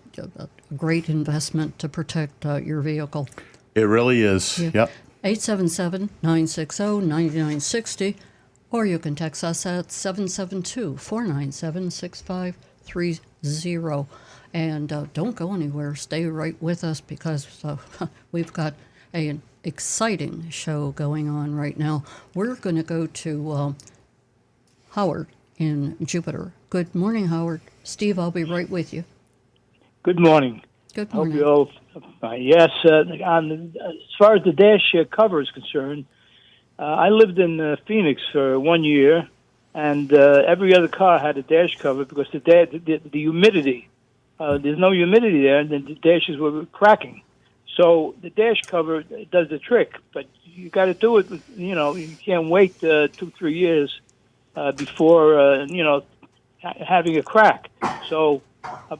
great investment to protect your vehicle. It really is. Yeah. Yep. 877-960-9960, or you can text us at 772-497-6530. And don't go anywhere. Stay right with us because we've got an exciting show going on right now. We're going to go to Howard in Jupiter. Good morning, Howard. Steve, I'll be right with you. Good morning. Good Hope morning. you all. Yes, as far as the dash cover is concerned, I lived in Phoenix for 1 year, and every other car had a dash cover because the humidity. There's no humidity there, and the dashes were cracking. So the dash cover does the trick, but you got to do it. You can't wait 2-3 years before having a crack. So,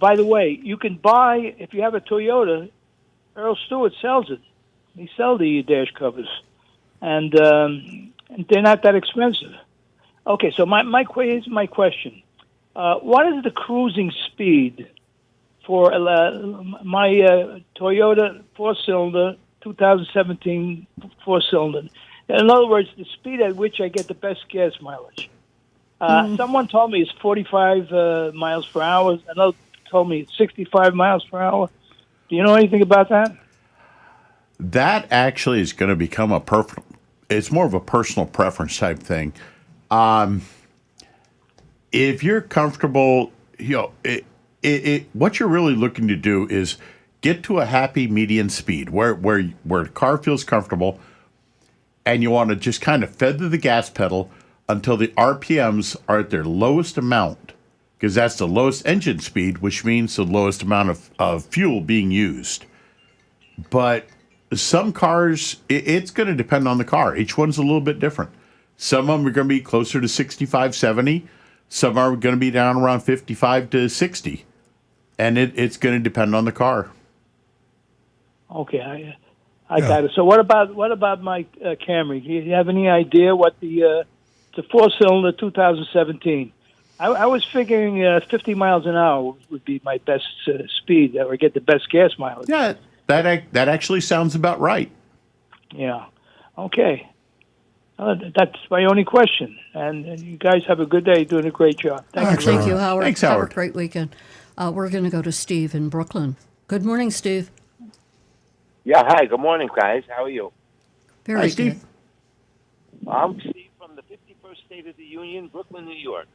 by the way, you can buy if you have a Toyota. Earl Stewart sells it. He sells the dash covers, and they're not that expensive. Okay, so here's my question: what is the cruising speed for my Toyota 4-cylinder 2017 4-cylinder? In other words, the speed at which I get the best gas mileage. Someone told me it's 45 miles per hour. Another told me it's 65 miles per hour. Do you know anything about that? That actually is going to become it's more of a personal preference type thing. If you're comfortable, what you're really looking to do is get to a happy median speed where the car feels comfortable, and you want to just kind of feather the gas pedal until the RPMs are at their lowest amount, because that's the lowest engine speed, which means the lowest amount of fuel being used. But some cars, it's going to depend on the car. Each one's a little bit different. Some of them are going to be closer to 65, 70. Some are going to be down around 55 to 60. And it's going to depend on the car. Okay, I got it. So what about my Camry? Do you have any idea what the 4-cylinder 2017? I was figuring 50 miles an hour would be my best speed that would get the best gas mileage. Yeah, that actually sounds about right. Yeah. Okay. That's my only question. And you guys have a good day. Doing a great job. Thanks, Thank you, Howard. Thanks, Have Howard. a great weekend. We're going to go to Steve in Brooklyn. Good morning, Steve. Yeah, hi. Good morning, guys. How are you? Very Hi, good. Steve. I'm Steve from the 51st State of the Union, Brooklyn, New York.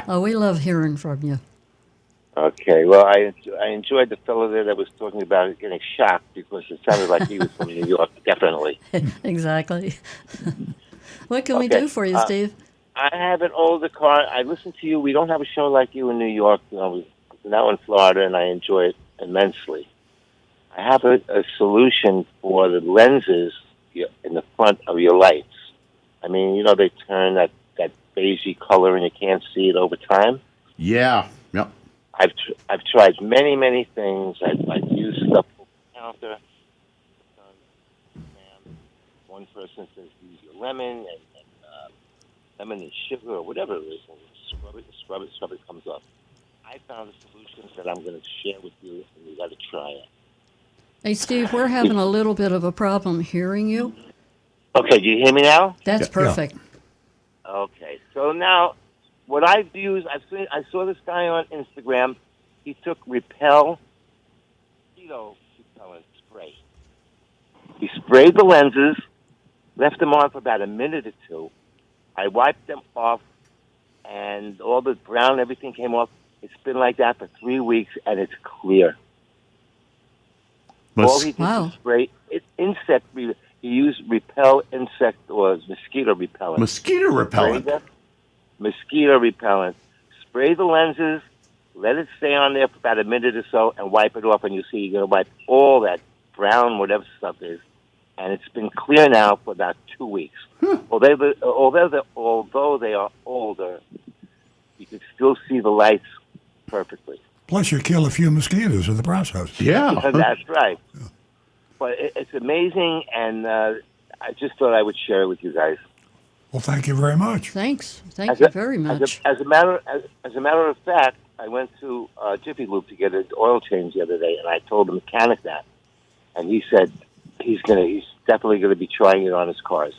Oh, we love hearing from you. Okay, well, I enjoyed the fellow there that was talking about getting shocked because it sounded like he was from New York, definitely. Exactly. What can we Okay, do for you, Steve? I have an older car. I listen to you. We don't have a show like you in New York. We're now in Florida, and I enjoy it immensely. I have a solution for the lenses in the front of your lights. I mean, they turn that beigey color, and you can't see it over time. Yeah. Yep. I've tried many things. I've used stuff over the counter. One person says use your lemon and sugar or whatever it is, and scrub it comes up. I found a solution that I'm going to share with you, and you got to try it. Hey, Steve, we're having a little bit of a problem hearing you. Okay, do you hear me now? That's perfect. Okay, so now what I've used, I saw this guy on Instagram. He took mosquito repellent spray. He sprayed the lenses, left them on for about a minute or two. I wiped them off, and all the brown, everything came off. It's been like that for 3 weeks, and it's clear. All he did was spray insect. He used insect or mosquito repellent. Mosquito repellent. Mosquito repellent. Spray the lenses. Let it stay on there for about a minute or so, and wipe it off. And you see, you're going to wipe all that brown, whatever stuff is, and it's been clear now for about 2 weeks. Although they are older, you can still see the lights perfectly. Plus, you kill a few mosquitoes in the process. Yeah. That's right. Yeah. But it's amazing, and I just thought I would share it with you guys. Well, thank you very much. Thanks. Thank you very much. As a matter of fact, I went to Jiffy Lube to get an oil change the other day, and I told the mechanic that, and he said he's definitely gonna be trying it on his cars.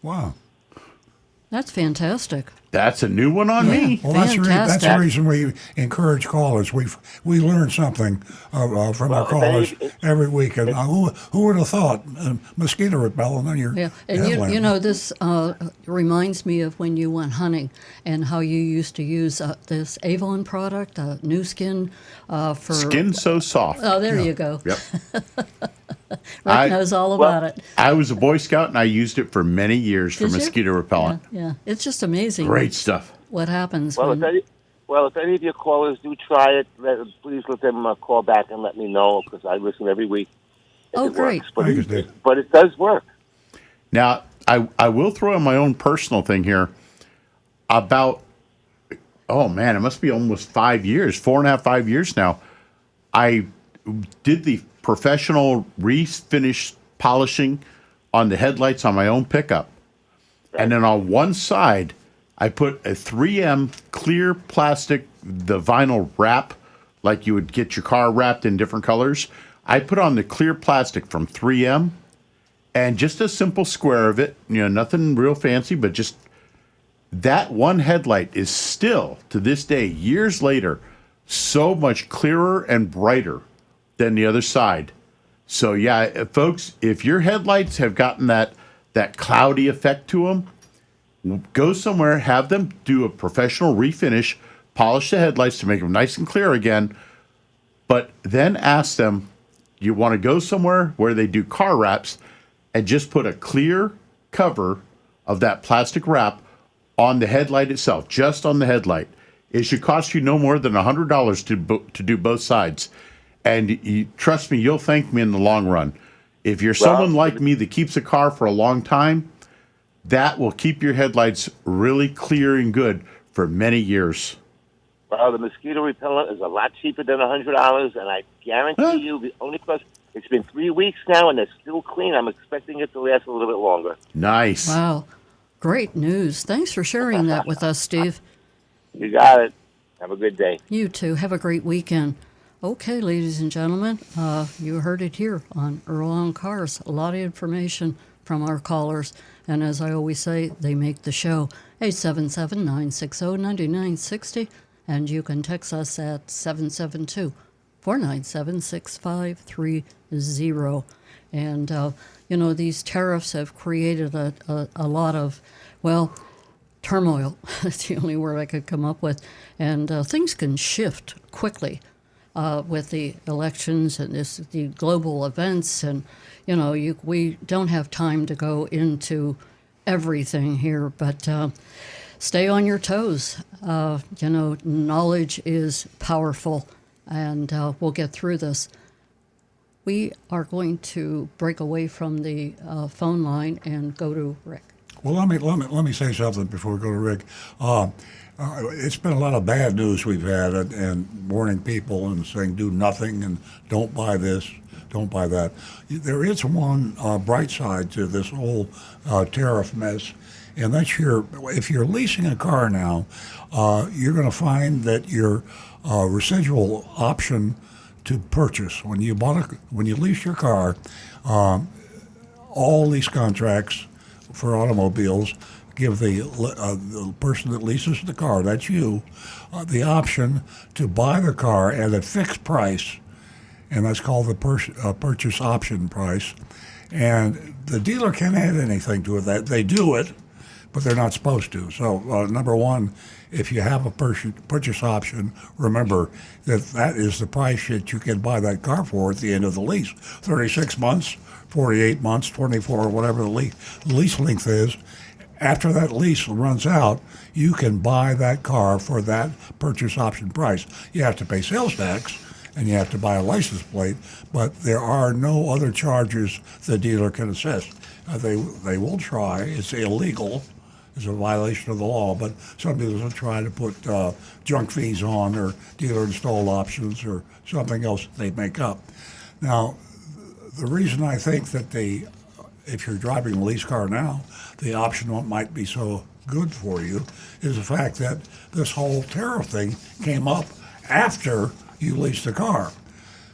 Wow. That's fantastic. That's a new one on me. Well, that's Fantastic. the reason we encourage callers. We learn something from our callers every week. And who would have thought mosquito repellent on your Yeah, and headlamp? this reminds me of when you went hunting and how you used to use this Avon product, New Skin, for Skin so soft. Oh, there you go. Yep. Rick knows all about it. I was a Boy Scout and I used it for many years for Did you? mosquito repellent. Yeah, it's just amazing. Great stuff. What happens Well, when if any of your callers do try it, please let them call back and let me know because I listen every week. if Oh, it great. works. But Thanks, Dave. but it does work. Now, I will throw in my own personal thing here about, oh man, it must be almost 5 years, 4.5, 5 years now. I did the professional refinish polishing on the headlights on my own pickup. And then on one side, I put a 3M clear plastic, the vinyl wrap, like you would get your car wrapped in different colors. I put on the clear plastic from 3M and just a simple square of it, nothing real fancy, but just that one headlight is still, to this day, years later, so much clearer and brighter than the other side. So yeah, folks, if your headlights have gotten that cloudy effect to them, go somewhere, have them do a professional refinish, polish the headlights to make them nice and clear again, but then ask them, you want to go somewhere where they do car wraps and just put a clear cover of that plastic wrap on the headlight itself, just on the headlight. It should cost you no more than $100 to do both sides. And trust me, you'll thank me in the long run. If you're someone like me that keeps a car for a long time, that will keep your headlights really clear and good for many years. Well, the mosquito repellent is a lot cheaper than $100, and I guarantee you, the only question, it's been 3 weeks now, and it's still clean. I'm expecting it to last a little bit longer. Nice. Wow, great news. Thanks for sharing that with us, Steve. You got it. Have a good day. You too. Have a great weekend. Okay, ladies and gentlemen, you heard it here on Earl on Cars. A lot of information from our callers. And as I always say, they make the show. 877-960-9960. And you can text us at 772-497-6530. And, these tariffs have created a lot of, turmoil. That's the only word I could come up with. And things can shift quickly with the elections and the global events. And, we don't have time to go into everything here, but stay on your toes. Knowledge is powerful, and we'll get through this. We are going to break away from the phone line and go to Rick. Well, let me say something before we go to Rick. It's been a lot of bad news we've had, and warning people and saying do nothing and don't buy this, don't buy that. There is one bright side to this whole tariff mess, and that's if you're leasing a car now, you're going to find that your residual option to purchase when you lease your car, all lease contracts for automobiles give the person that leases the car, that's you, the option to buy the car at a fixed price, and that's called the purchase option price. And the dealer can't add anything to it. That they do it, but they're not supposed to. So number one, if you have a purchase option, remember that is the price that you can buy that car for at the end of the lease. 36 months, 48 months, 24, whatever the lease length is. After that lease runs out, you can buy that car for that purchase option price. You have to pay sales tax, and you have to buy a license plate, but there are no other charges the dealer can assess. They will try. It's illegal. It's a violation of the law, but some dealers will try to put junk fees on or dealer installed options or something else they make up. Now, the reason I think that if you're driving a lease car now, the option might be so good for you is the fact that this whole tariff thing came up after you leased the car.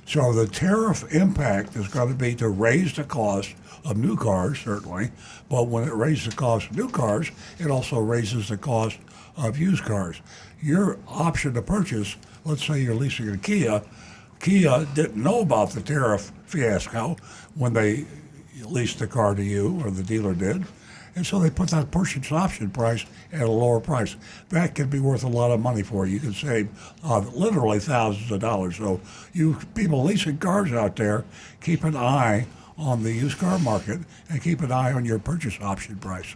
So the tariff impact is going to be to raise the cost of new cars, certainly, but when it raises the cost of new cars, it also raises the cost of used cars. Your option to purchase, let's say you're leasing a Kia, Kia didn't know about the tariff fiasco when they leased the car to you, or the dealer did. And so they put that purchase option price at a lower price. That could be worth a lot of money for you. You can save literally thousands of dollars. So you people leasing cars out there, keep an eye on the used car market and keep an eye on your purchase option price.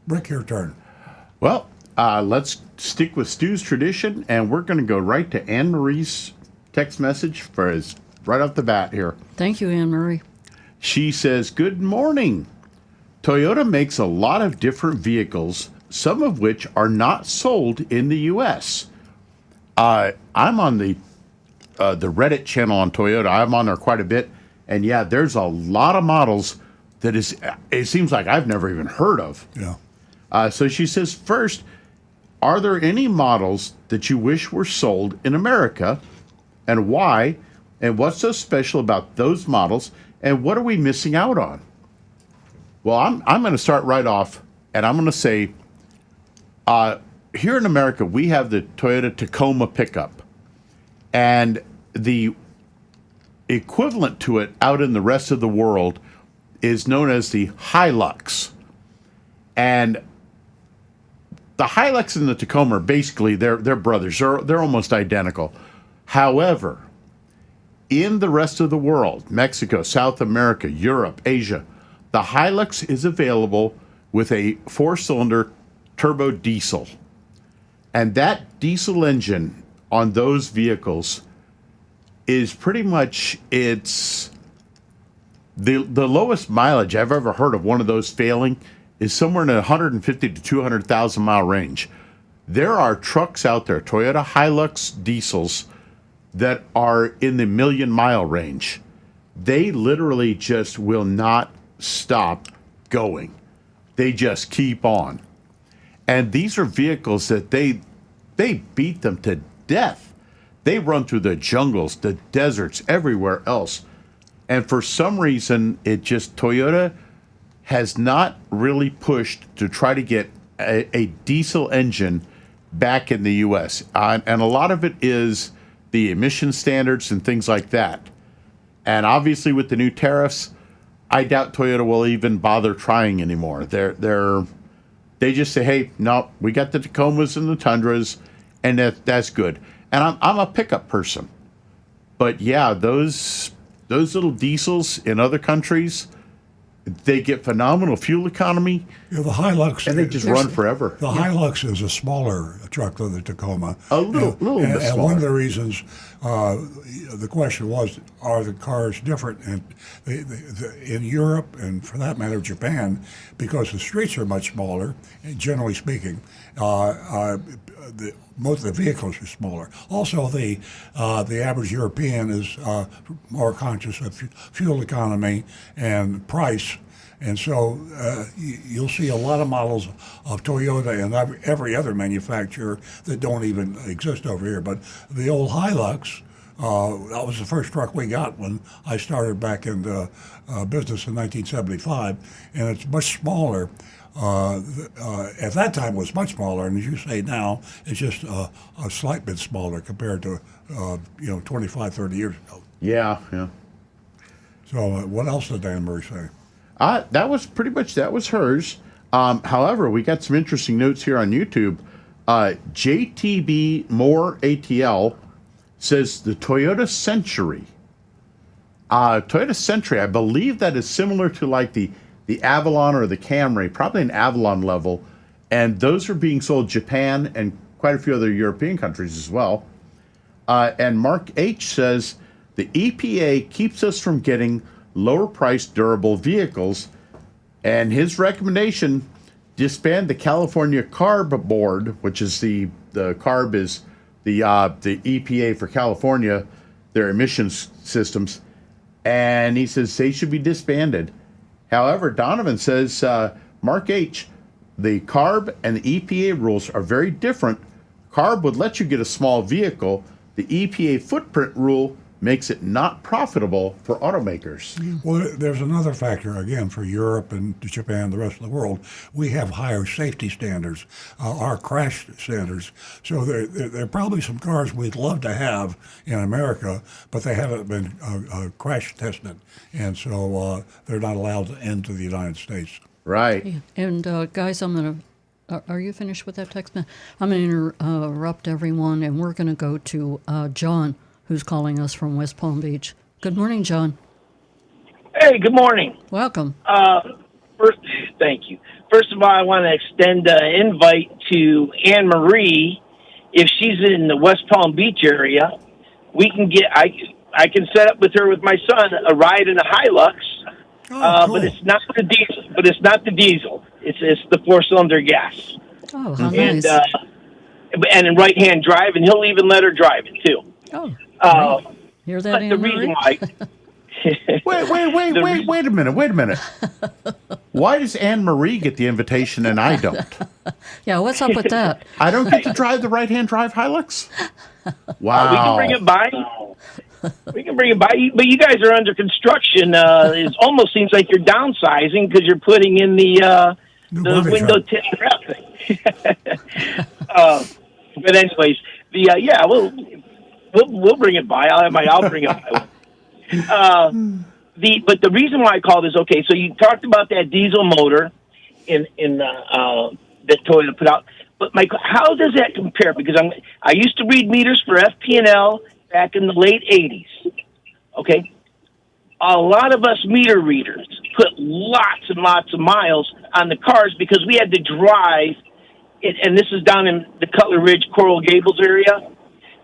Rick, your turn. Well, let's stick with Stu's tradition, and we're going to go right to Anne Marie's text message for his right off the bat here. Thank you, Anne Marie. She says, "Good morning. Toyota makes a lot of different vehicles, some of which are not sold in the U.S. I'm on the Reddit channel on Toyota. I'm on there quite a bit, and yeah, there's a lot of models that it seems like I've never even heard of. Yeah. So she says, first, are there any models that you wish were sold in America, and why? And what's so special about those models, and what are we missing out on?" Well, I'm going to start right off, and I'm going to say, here in America, we have the Toyota Tacoma pickup, and the equivalent to it out in the rest of the world is known as the Hilux. And the Hilux and the Tacoma are basically they're brothers. They're almost identical. However, in the rest of the world, Mexico, South America, Europe, Asia, the Hilux is available with a 4-cylinder turbo diesel. And that diesel engine on those vehicles is pretty much the lowest mileage I've ever heard of one of those failing is somewhere in a 150 to 200,000 mile range. There are trucks out there, Toyota Hilux diesels, that are in the 1,000,000-mile range. They literally just will not stop going. They just keep on. And these are vehicles that they beat them to death. They run through the jungles, the deserts, everywhere else. And for some reason, Toyota has not really pushed to try to get a diesel engine back in the U.S. And a lot of it is the emission standards and things like that. And obviously with the new tariffs, I doubt Toyota will even bother trying anymore. They just say, hey, no, we got the Tacomas and the Tundras, and that's good. And I'm a pickup person. But yeah, those little diesels in other countries, they get phenomenal fuel economy. Yeah, the Hilux, and they just run forever. The Hilux is a smaller truck than the Tacoma. A little bit smaller. And one of the reasons the question was, are the cars different in Europe and, for that matter, Japan, because the streets are much smaller, generally speaking. Most of the vehicles are smaller. Also, the average European is more conscious of fuel economy and price, and so you'll see a lot of models of Toyota and every other manufacturer that don't even exist over here. But the old Hilux, that was the first truck we got when I started back in the business in 1975, and it's much smaller. At that time it was much smaller, and as you say now, it's just a slight bit smaller compared to 25, 30 years ago. Yeah. So what else did Anne Marie say? That was hers. However, we got some interesting notes here on YouTube. JTB Moore ATL says the Toyota Century. Toyota Century, I believe that is similar to like the Avalon or the Camry, probably an Avalon level, and those are being sold in Japan and quite a few other European countries as well. And Mark H says the EPA keeps us from getting lower-priced durable vehicles, and his recommendation: disband the California CARB board, which is the CARB is the EPA for California, their emissions systems, and he says they should be disbanded. However, Donovan says, Mark H., the CARB and the EPA rules are very different. CARB would let you get a small vehicle. The EPA footprint rule makes it not profitable for automakers. Well, there's another factor, again, for Europe and Japan, the rest of the world. We have higher safety standards, our crash standards. So there are probably some cars we'd love to have in America, but they haven't been crash tested. And so they're not allowed to enter the United States. Right. Yeah. And guys, I'm going to. Are you finished with that text? I'm going to interrupt everyone, and we're going to go to John, who's calling us from West Palm Beach. Good morning, John. Hey, good morning. Welcome. First, thank you. First of all, I want to extend an invite to Anne Marie. If she's in the West Palm Beach area, we can get. I can set up with her with my son a ride in a Hilux. Cool. But it's not the diesel. But it's not the diesel. It's the 4-cylinder gas. Oh, how nice. And in right-hand drive, and he'll even let her drive it too. Oh, great. Hear that, But the Anne Marie? reason why. Wait a minute. Why does Anne Marie get the invitation and I don't? Yeah, what's up with that? I don't get to drive the right-hand drive Hilux? Wow. We can bring it by. We can bring it by. But you guys are under construction. It almost seems like you're downsizing because you're putting in the window tint wrap thing. But anyways, we'll bring it by. I'll bring it by. But the reason why I called is okay. So you talked about that diesel motor in that Toyota put out. But how does that compare? Because I used to read meters for FP&L back in the late 80s. Okay, a lot of us meter readers put lots and lots of miles on the cars because we had to drive. And this is down in the Cutler Ridge, Coral Gables area.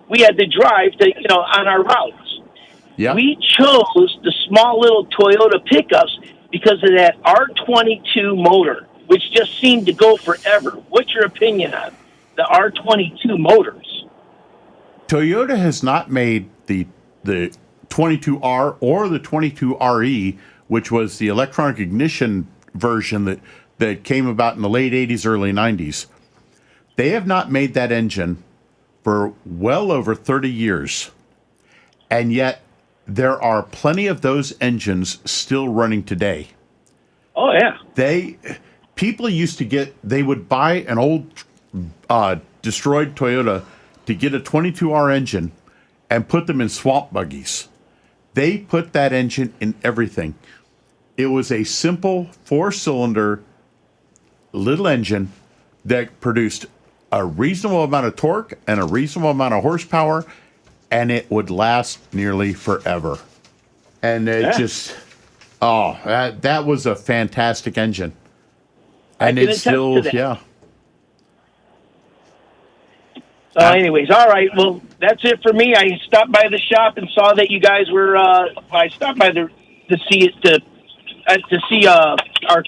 We had to drive to on our routes. Yeah. We chose the small little Toyota pickups because of that R22 motor, which just seemed to go forever. What's your opinion on the R22 motors? Toyota has not made the 22R or the 22RE, which was the electronic ignition version that came about in the late 80s, early 90s. They have not made that engine for well over 30 years. And yet there are plenty of those engines still running today. Oh, yeah. People used to they would buy an old destroyed Toyota to get a 22R engine and put them in swamp buggies. They put that engine in everything. It was a simple 4-cylinder little engine that produced a reasonable amount of torque and a reasonable amount of horsepower, and it would last nearly forever. And it that was a fantastic engine. And it's still, yeah. Anyways, all right. Well, that's it for me. I stopped by the shop and saw that you guys were. I stopped by to see our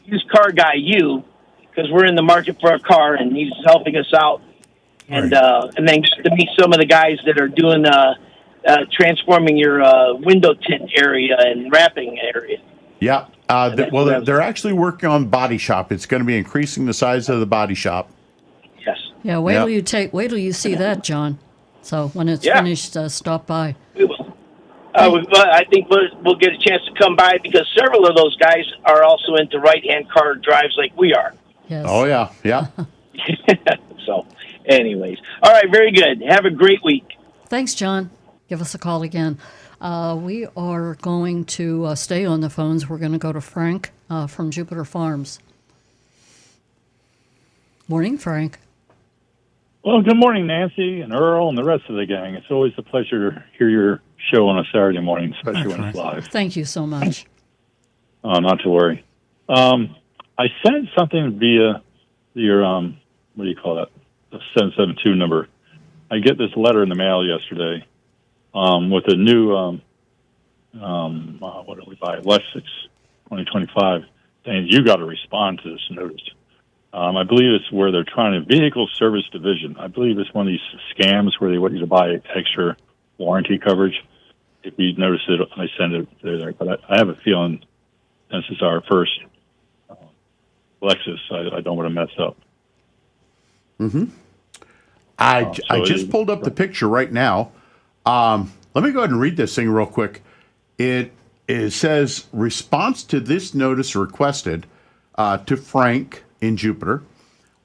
used car guy, because we're in the market for a car, and he's helping us out. And and then to meet some of the guys that are doing transforming your window tint area and wrapping area. Yeah. They're actually working on body shop. It's going to be increasing the size of the body shop. Yes. Yeah, wait till you see that, John. So when it's finished, stop by. We will. I think we'll get a chance to come by because several of those guys are also into right-hand car drives like we are. Yes. Oh, yeah. Yeah. So, anyways. All right, very good. Have a great week. Thanks, John. Give us a call again. We are going to stay on the phones. We're going to go to Frank from Jupiter Farms. Morning, Frank. Well, good morning, Nancy and Earl and the rest of the gang. It's always a pleasure to hear your show on a Saturday morning, especially when it's live. Thank you so much. Not to worry. I sent something via your, what do you call that, the 772 number. I get this letter in the mail yesterday with a new, what did we buy, Lexus 2025, saying you got to respond to this notice. I believe it's where they're trying to vehicle service division. I believe it's one of these scams where they want you to buy extra warranty coverage. If you notice it, I send it there. But I have a feeling since it's our first Lexus, I don't want to mess up. Mm-hmm. I just pulled up the picture right now. Let me go ahead and read this thing real quick. It says, response to this notice requested to Frank in Jupiter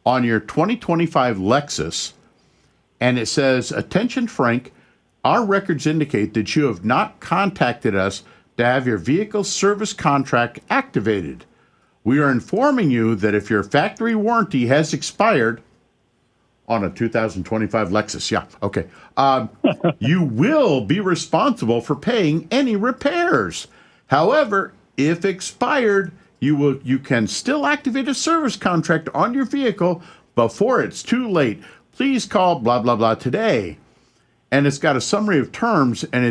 on your 2025 Lexus. And it says, attention, Frank, our records indicate that you have not contacted us to have your vehicle service contract activated. We are informing you that if your factory warranty has expired on a 2025 Lexus, you will be responsible for paying any repairs. However, if expired, you can still activate a service contract on your vehicle before it's too late. Please call blah blah blah today. And it's got a summary of terms, and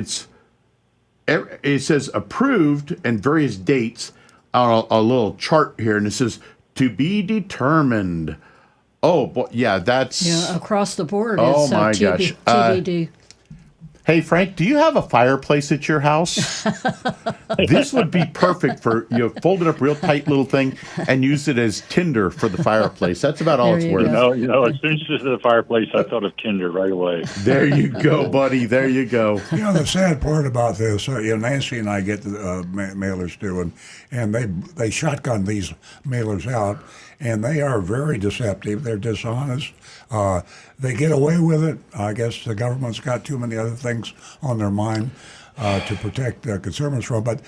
it says approved and various dates on a little chart here, and it says to be determined. Oh boy, yeah, that's across the board. Oh it's, my gosh, TBD. Hey, Frank, do you have a fireplace at your house? This would be perfect for, fold it up real tight little thing and use it as tinder for the fireplace. That's about all it's worth. As soon as you said the fireplace, I thought of Kinder right away. There you go, buddy. There you go. The sad part about this, Nancy and I get the mailers too, and they shotgun these mailers out, and they are very deceptive. They're dishonest. They get away with it. I guess the government's got too many other things on their mind to protect consumers from. But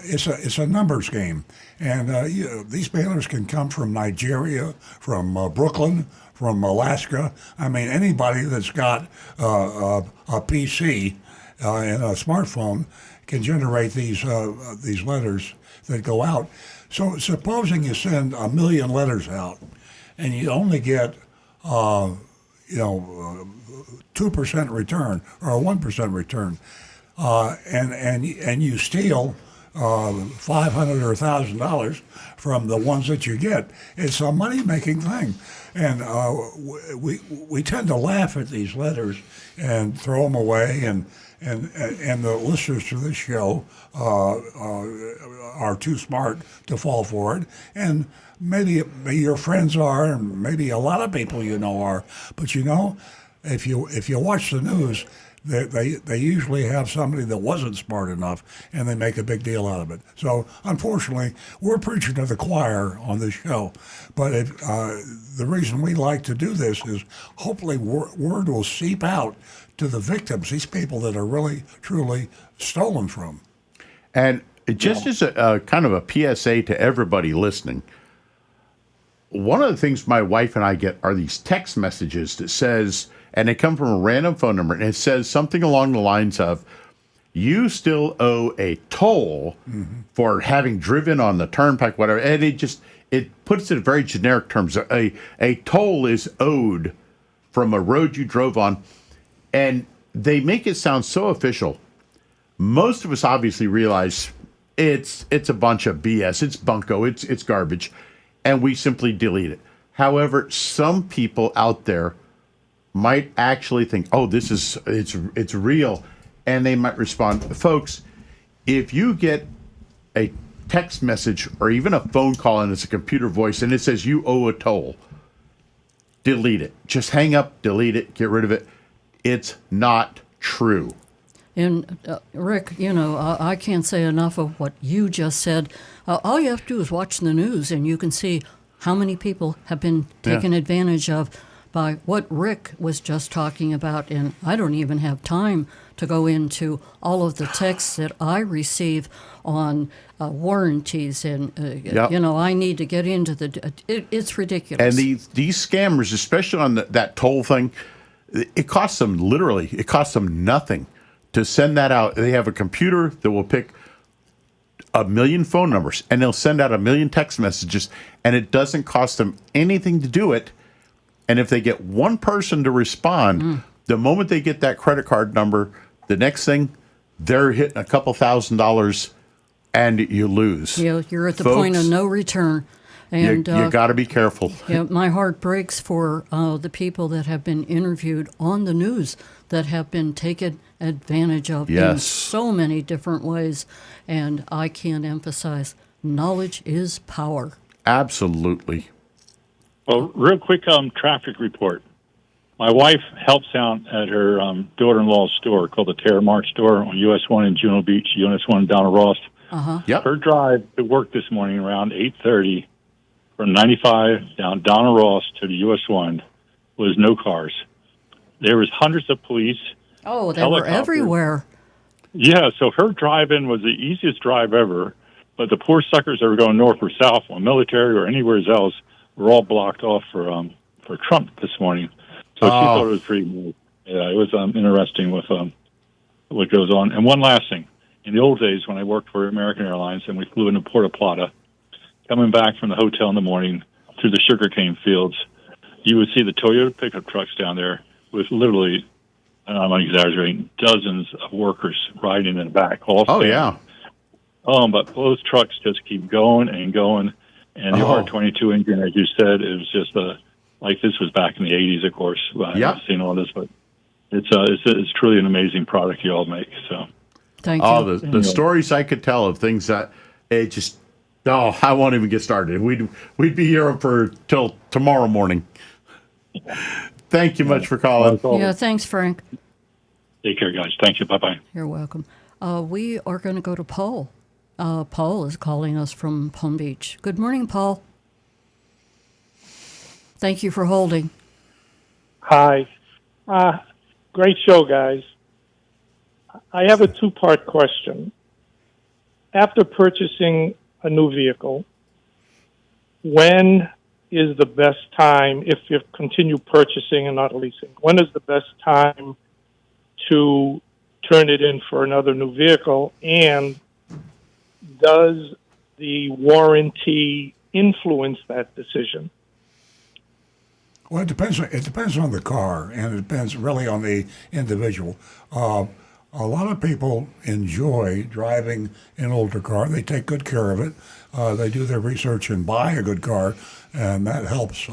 it's a numbers game, and these mailers can come from Nigeria, from Brooklyn, from Alaska. I mean, anybody that's got a PC and a smartphone can generate these letters that go out. So supposing you send 1 million letters out, and you only get 2% return or a 1% return, and you steal $500 or $1,000 from the ones that you get. It's a money-making thing, and we tend to laugh at these letters and throw them away. And the listeners to this show are too smart to fall for it, and maybe your friends are, and maybe a lot of people are. But if you watch the news, they usually have somebody that wasn't smart enough, and they make a big deal out of it. So unfortunately, we're preaching to the choir on this show. But the reason we like to do this is hopefully word will seep out to the victims, these people that are really, truly stolen from. And just as a kind of a PSA to everybody listening, one of the things my wife and I get are these text messages that says, and they come from a random phone number, and it says something along the lines of, you still owe a toll for having driven on the turnpike, whatever. And it puts it in very generic terms. A toll is owed from a road you drove on. And they make it sound so official. Most of us obviously realize it's a bunch of BS. It's bunko. It's garbage. And we simply delete it. However, some people out there might actually think, oh, it's real. And they might respond, folks, if you get a text message or even a phone call and it's a computer voice and it says you owe a toll, delete it. Just hang up, delete it, get rid of it. It's not true. And Rick, I can't say enough of what you just said. All you have to do is watch the news, and you can see how many people have been taken advantage of by what Rick was just talking about. And I don't even have time to go into all of the texts that I receive on warranties, and I need to get into it's ridiculous. And these scammers, especially on that toll thing, it costs them nothing to send that out. They have a computer that will pick 1 million phone numbers, and they'll send out 1 million text messages, and it doesn't cost them anything to do it. And if they get one person to respond, the moment they get that credit card number, the next thing, they're hitting a couple $1,000, and you lose. You're at the point of no return. And you got to be careful. My heart breaks for the people that have been interviewed on the news that have been taken advantage of in so many different ways. And I can't emphasize, knowledge is power. Absolutely. Well, real quick traffic report. My wife helps out at her daughter-in-law's store called the Terramark store on US 1 in Juno Beach, US 1 in Donald Ross. Yep. Her drive to work this morning around 8:30 from 95 down Donald Ross to the US 1 was no cars. There was hundreds of police. Oh, they were everywhere. Yeah, so her drive-in was the easiest drive ever, but the poor suckers that were going north or south on military or anywhere else were all blocked off for Trump this morning. So she thought it was pretty neat. Yeah, it was interesting with what goes on. And one last thing. In the old days when I worked for American Airlines and we flew into Puerto Plata, coming back from the hotel in the morning through the sugarcane fields, you would see the Toyota pickup trucks down there with literally, I'm not exaggerating, dozens of workers riding in the back. Oh, yeah. But those trucks just keep going and going. And the R22 engine, as you said, it was just like this was back in the 80s, of course. I haven't seen all this, but it's truly an amazing product you all make. So, thank you. The stories I could tell of things that it just I won't even get started. We'd be here for till tomorrow morning. Thank you much for calling. Yeah, thanks, Frank. Take care, guys. Thank you. Bye-bye. You're welcome. We are going to go to Paul. Paul is calling us from Palm Beach. Good morning, Paul. Thank you for holding. Hi. Great show, guys. I have a two-part question. After purchasing a new vehicle, when is the best time, if you continue purchasing and not leasing, when is the best time to turn it in for another new vehicle? And does the warranty influence that decision? Well, it depends. It depends on the car, and it depends really on the individual. A lot of people enjoy driving an older car. They take good care of it. They do their research and buy a good car, and that helps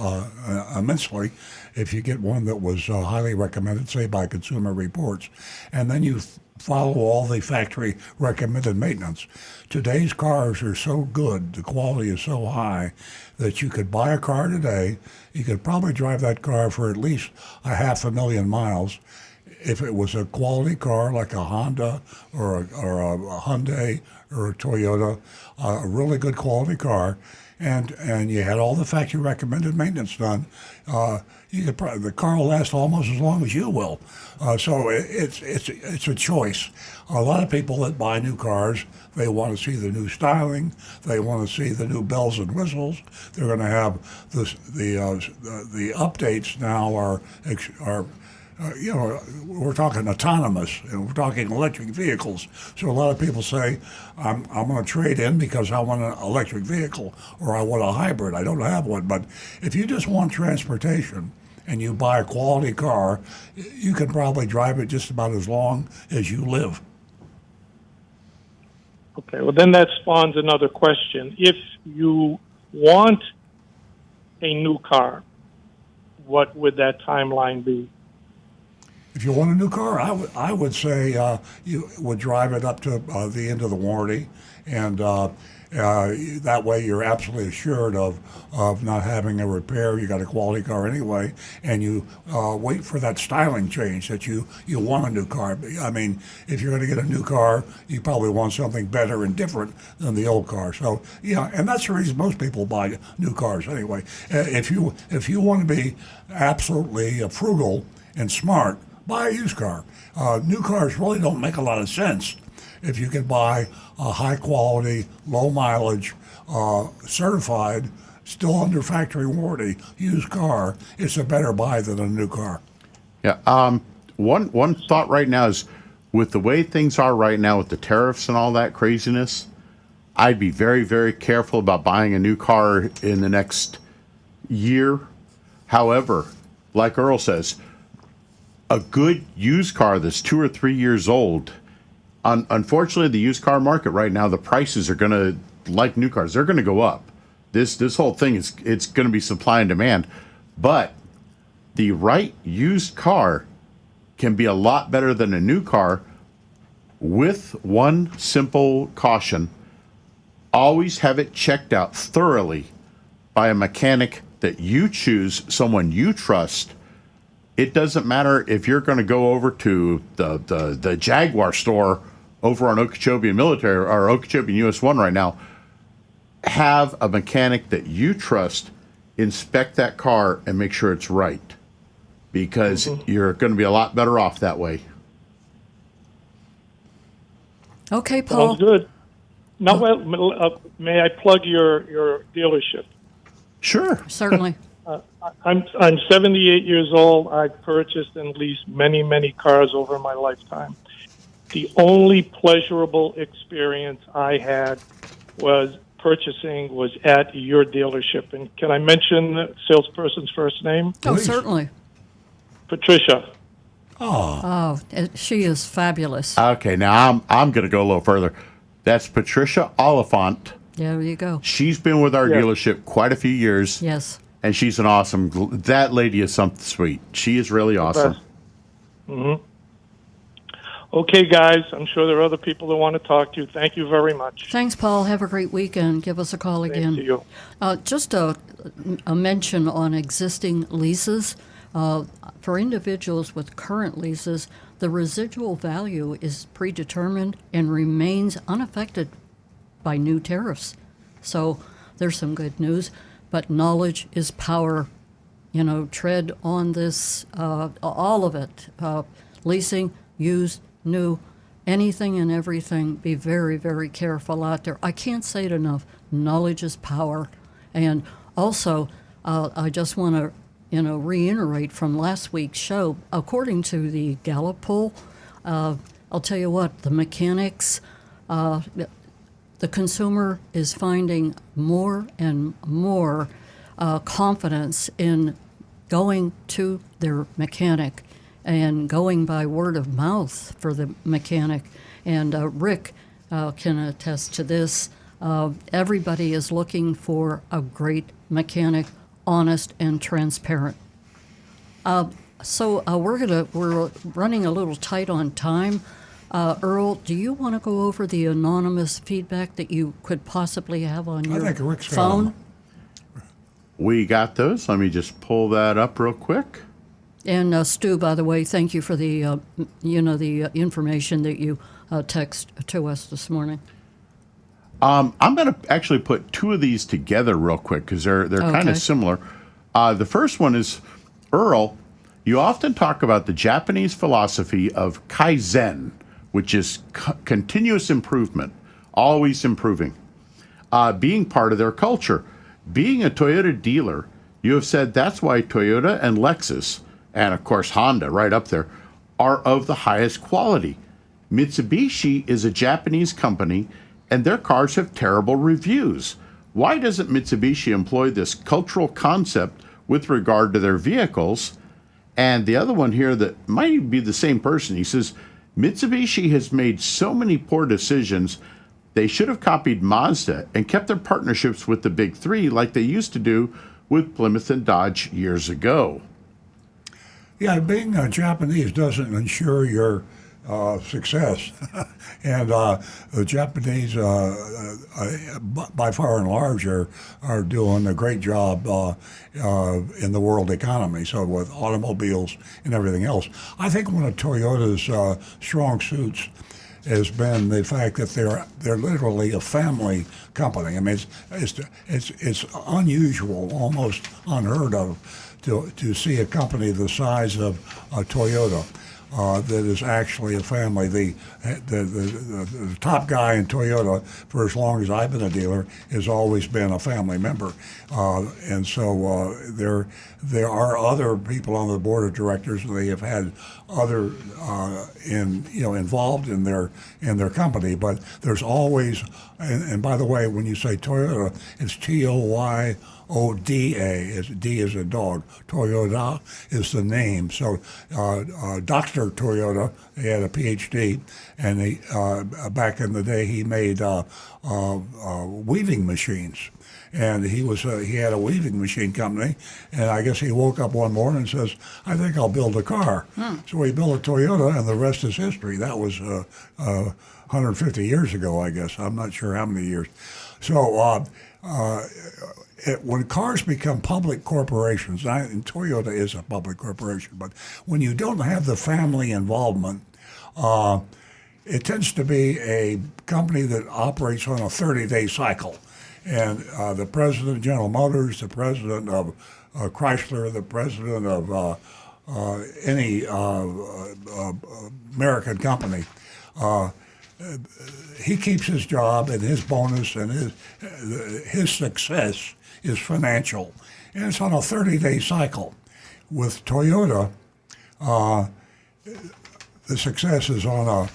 immensely if you get one that was highly recommended, say by Consumer Reports, and then you follow all the factory recommended maintenance. Today's cars are so good, the quality is so high, that you could buy a car today, you could probably drive that car for at least 500,000 miles. If it was a quality car like a Honda or a Hyundai or a Toyota, a really good quality car, and you had all the factory recommended maintenance done, you could the car will last almost as long as you will. So it's a choice. A lot of people that buy new cars, they want to see the new styling, they want to see the new bells and whistles. They're going to have the updates now are we're talking autonomous, and we're talking electric vehicles. So a lot of people say, I'm going to trade in because I want an electric vehicle, or I want a hybrid. I don't have one. But if you just want transportation and you buy a quality car, you can probably drive it just about as long as you live. Okay, well, then that spawns another question. If you want a new car, what would that timeline be? If you want a new car, I would say you would drive it up to the end of the warranty, and that way you're absolutely assured of not having a repair. You got a quality car anyway, and you wait for that styling change that you want a new car. I mean, if you're going to get a new car, you probably want something better and different than the old car. So yeah, and that's the reason most people buy new cars anyway. If you want to be absolutely frugal and smart, buy a used car. New cars really don't make a lot of sense. If you can buy a high quality, low mileage, certified, still under factory warranty used car, it's a better buy than a new car. Yeah. One thought right now is, with the way things are right now with the tariffs and all that craziness, I'd be very, very careful about buying a new car in the next year. However, like Earl says, a good used car that's 2 or 3 years old, unfortunately, the used car market right now, the prices are going to, like new cars, they're going to go up. This whole thing it's going to be supply and demand. But the right used car can be a lot better than a new car, with one simple caution: always have it checked out thoroughly by a mechanic that you choose, someone you trust, It doesn't matter if you're going to go over to the Jaguar store over on Okeechobee Military or Okeechobee US 1 right now. Have a mechanic that you trust inspect that car and make sure it's right, because you're going to be a lot better off that way. Okay, Paul. Sounds good. Now, may I plug your dealership? Sure. Certainly. I'm 78 years old. I've purchased and leased many cars over my lifetime. The only pleasurable experience I had was at your dealership. And can I mention the salesperson's first name? Oh, certainly. Patricia. Oh, she is fabulous. Okay, now I'm going to go a little further. That's Patricia Oliphant. There you go. She's been with our dealership quite a few years. Yes. And she's an awesome. That lady is something sweet. She is really awesome. Mm-hmm. Okay, guys. I'm sure there are other people that want to talk to you. Thank you very much. Thanks, Paul. Have a great weekend. Give us a call again. Thank you. Just a mention on existing leases. For individuals with current leases, the residual value is predetermined and remains unaffected by new tariffs. So there's some good news, but knowledge is power. Tread on this, all of it. Leasing, used, new, anything and everything. Be very, very careful out there. I can't say it enough. Knowledge is power. And also, I just want to reiterate from last week's show, according to the Gallup poll, I'll tell you what, the mechanics, the consumer is finding more and more confidence in going to their mechanic and going by word of mouth for the mechanic. And Rick can attest to this. Everybody is looking for a great mechanic, honest and transparent. So we're running a little tight on time. Earl, do you want to go over the anonymous feedback that you could possibly have on your think Rick's got phone? them. We got those. Let me just pull that up real quick. And Stu, by the way, thank you for the the information that you text to us this morning. I'm going to actually put two of these together real quick because they're kind of similar. The first one is, Earl, you often talk about the Japanese philosophy of Kaizen, which is continuous improvement, always improving, being part of their culture. Being a Toyota dealer, you have said that's why Toyota and Lexus, and of course Honda right up there, are of the highest quality. Mitsubishi is a Japanese company, and their cars have terrible reviews. Why doesn't Mitsubishi employ this cultural concept with regard to their vehicles? And the other one here that might be the same person, he says, Mitsubishi has made so many poor decisions, they should have copied Mazda and kept their partnerships with the big three like they used to do with Plymouth and Dodge years ago. Yeah, being Japanese doesn't ensure your success. And the Japanese, by far and large, are doing a great job in the world economy. So with automobiles and everything else, I think one of Toyota's strong suits has been the fact that they're literally a family company. I mean, it's unusual, almost unheard of, to see a company the size of Toyota that is actually a family. The top guy in Toyota, for as long as I've been a dealer, has always been a family member, and so there are other people on the board of directors. They have had other involved in their company, but there's always, and by the way, when you say Toyota, it's Toyoda. D is a dog. Toyota is the name. So Dr. Toyota, he had a PhD, and he back in the day he made weaving machines. And he had a weaving machine company, and I guess he woke up one morning and says, I think I'll build a car. So he built a Toyota, and the rest is history. That was 150 years ago, I guess. I'm not sure how many years. So when cars become public corporations, and Toyota is a public corporation, but when you don't have the family involvement, it tends to be a company that operates on a 30-day cycle. And the president of General Motors, the president of Chrysler, the president of any American company, he keeps his job, and his bonus and his success is financial. And it's on a 30-day cycle. With Toyota, the success is on a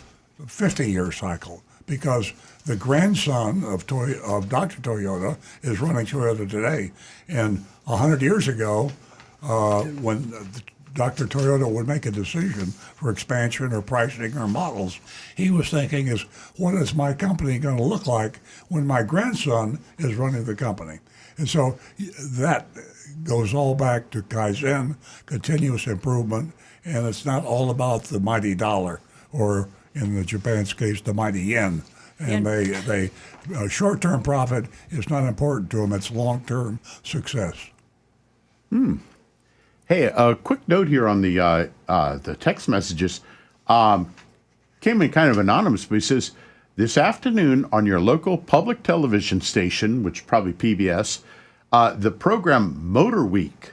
50-year cycle, because the grandson of Dr. Toyota is running Toyota today. And 100 years ago, when Dr. Toyota would make a decision for expansion or pricing or models, he was thinking is, what is my company going to look like when my grandson is running the company? And so that goes all back to Kaizen, continuous improvement, and it's not all about the mighty dollar, or in the Japan's case, the mighty yen. And they short-term profit is not important to them. It's long-term success. Hey, a quick note here on the text messages. Came in kind of anonymous, but he says, this afternoon on your local public television station, which is probably PBS, the program Motor Week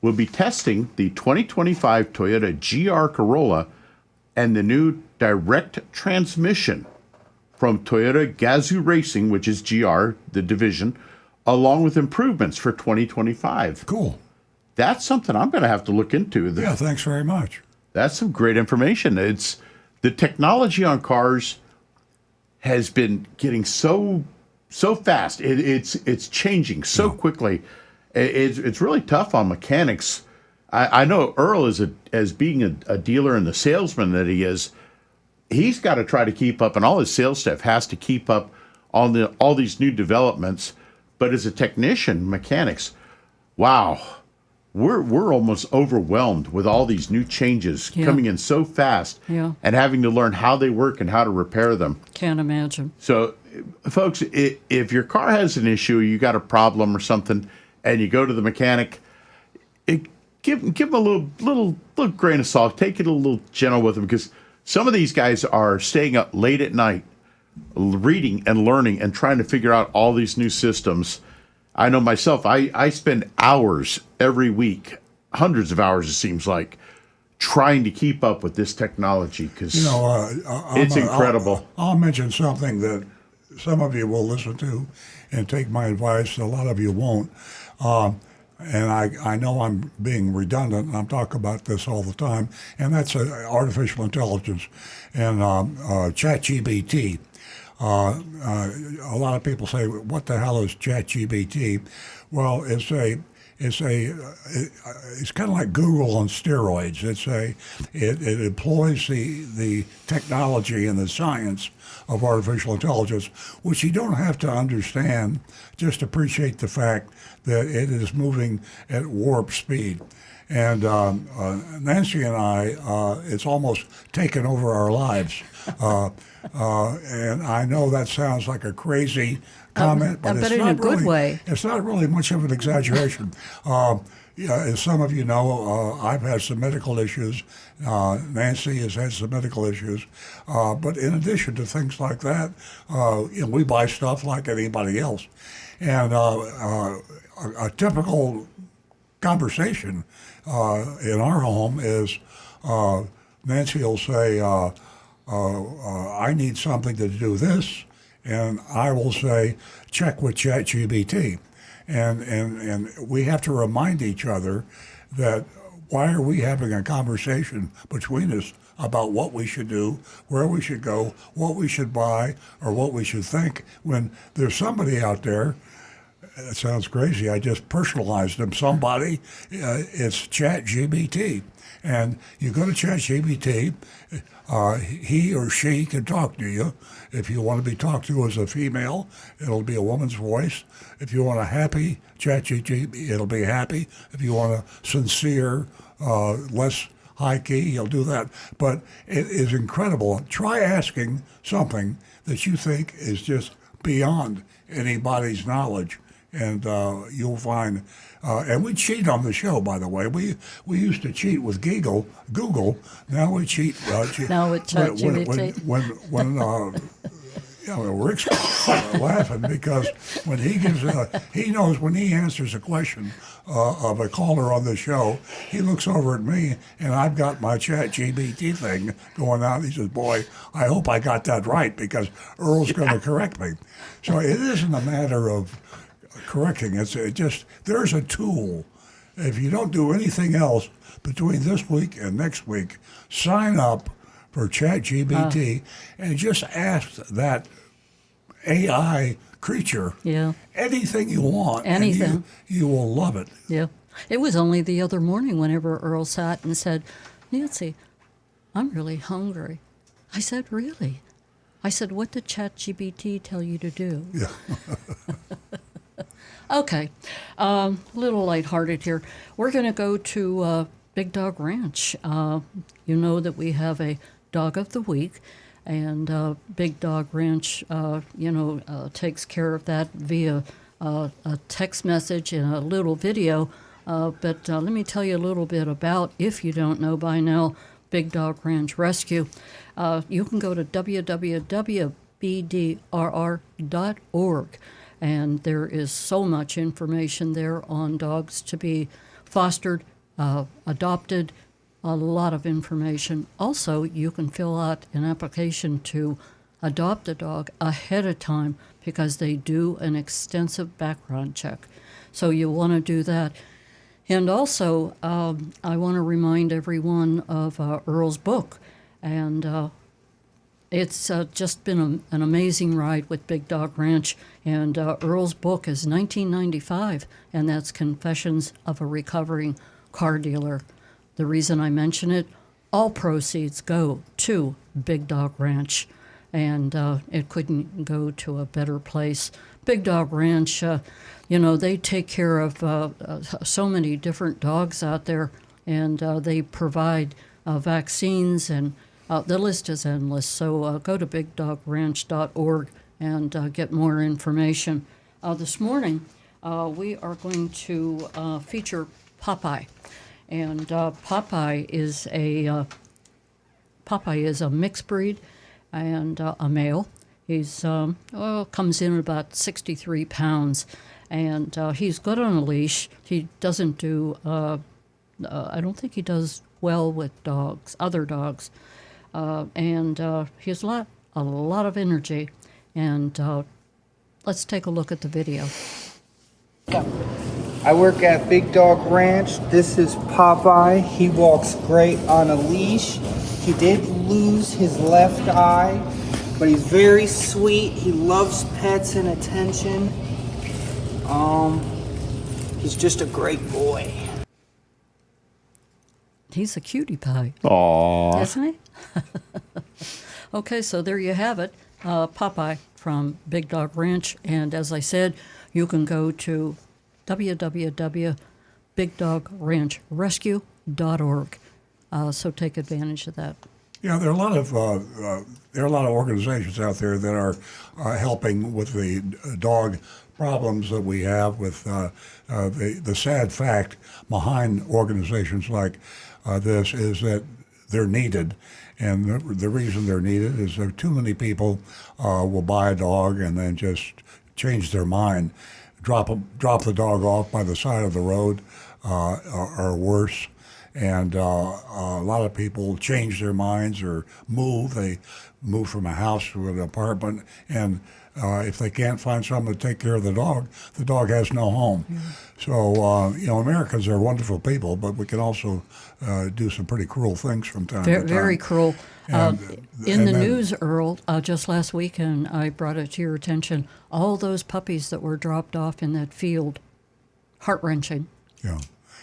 will be testing the 2025 Toyota GR Corolla and the new direct transmission from Toyota Gazoo Racing, which is GR, the division, along with improvements for 2025. Cool. That's something I'm going to have to look into. Yeah, thanks very much. That's some great information. It's the technology on cars has been getting so fast. It's changing so quickly. It's really tough on mechanics. I know Earl as being a dealer and the salesman that he is, he's got to try to keep up, and all his sales staff has to keep up on all these new developments. But as a technician, mechanics, wow, we're almost overwhelmed with all these new changes coming in so fast, and having to learn how they work and how to repair them. Can't imagine. So, folks, if your car has an issue, you got a problem or something, and you go to the mechanic, give them a little grain of salt. Take it a little gentle with them, because some of these guys are staying up late at night, reading and learning and trying to figure out all these new systems. I know myself, I spend hours every week, hundreds of hours it seems like, trying to keep up with this technology, because it's incredible. I'll mention something that some of you will listen to and take my advice. A lot of you won't. And I know I'm being redundant, and I'm talking about this all the time, and that's artificial intelligence and ChatGPT. A lot of people say, "What the hell is ChatGPT?" Well, it's kind of like Google on steroids. It employs the technology and the science of artificial intelligence, which you don't have to understand. Just appreciate the fact that it is moving at warp speed. And Nancy and I, it's almost taken over our lives. And I know that sounds like a crazy comment, but it's in not a good really, way. It's not really much of an exaggeration. As some of you know, I've had some medical issues. Nancy has had some medical issues. But in addition to things like that, we buy stuff like anybody else. And a typical conversation in our home is Nancy will say, I need something to do this, and I will say, check with ChatGPT. And we have to remind each other that why are we having a conversation between us about what we should do, where we should go, what we should buy, or what we should think, when there's somebody out there. It sounds crazy. I just personalized them. Somebody, it's ChatGPT. And you go to ChatGPT, he or she can talk to you. If you want to be talked to as a female, it'll be a woman's voice. If you want a happy ChatGPT, it'll be happy. If you want a sincere, less high key, he'll do that. But it is incredible. Try asking something that you think is just beyond anybody's knowledge, and you'll find. And we cheat on the show, by the way. We used to cheat with Google. Now we cheat. Now with ChatGPT. Rick's laughing because when he knows when he answers a question of a caller on the show, he looks over at me and I've got my ChatGPT thing going on. He says, "Boy, I hope I got that right because Earl's going to correct me." So it isn't a matter of correcting. It's just there's a tool. If you don't do anything else between this week and next week, sign up for ChatGPT and just ask that AI creature anything you want. Anything. And you will love it. Yeah. It was only the other morning whenever Earl sat and said, "Nancy, I'm really hungry." I said, "Really?" I said, "What did ChatGPT tell you to do?" Yeah. Okay. A little lighthearted here. We're going to go to Big Dog Ranch. You know that we have a Dog of the Week, and Big Dog Ranch, takes care of that via a text message and a little video. But let me tell you a little bit about, if you don't know by now, Big Dog Ranch Rescue. You can go to www.bdrr.org, and there is so much information there on dogs to be fostered, adopted, a lot of information. Also, you can fill out an application to adopt a dog ahead of time because they do an extensive background check. So you'll want to do that. And also, I want to remind everyone of Earl's book. And it's just been an amazing ride with Big Dog Ranch. And Earl's book is 1995, and that's Confessions of a Recovering Car Dealer. The reason I mention it, all proceeds go to Big Dog Ranch, and it couldn't go to a better place. Big Dog Ranch, they take care of so many different dogs out there, and they provide vaccines, and the list is endless. So go to bigdogranch.org and get more information. This morning, we are going to feature Popeye. And Popeye is a mixed breed and a male. He's comes in at about 63 pounds, and he's good on a leash. He doesn't do. I don't think he does well with other dogs, and he has a lot of energy. And let's take a look at the video. I work at Big Dog Ranch. This is Popeye. He walks great on a leash. He did lose his left eye, but he's very sweet. He loves pets and attention. He's just a great boy. He's a cutie pie. Aww. Isn't he? Okay, so there you have it. Popeye from Big Dog Ranch. And as I said, you can go to www.bigdogranchrescue.org. So take advantage of that. Yeah, there are a lot of organizations out there that are helping with the dog problems that we have. With the sad fact behind organizations like this is that they're needed, and the reason they're needed is that too many people will buy a dog and then just change their mind. Drop the dog off by the side of the road, or worse. And a lot of people change their minds or move. They move from a house to an apartment, and if they can't find someone to take care of the dog has no home. Mm-hmm. So, Americans are wonderful people, but we can also do some pretty cruel things from time to time. Very cruel. In the news, Earl, just last weekend, I brought it to your attention, all those puppies that were dropped off in that field. Heart-wrenching. Yeah.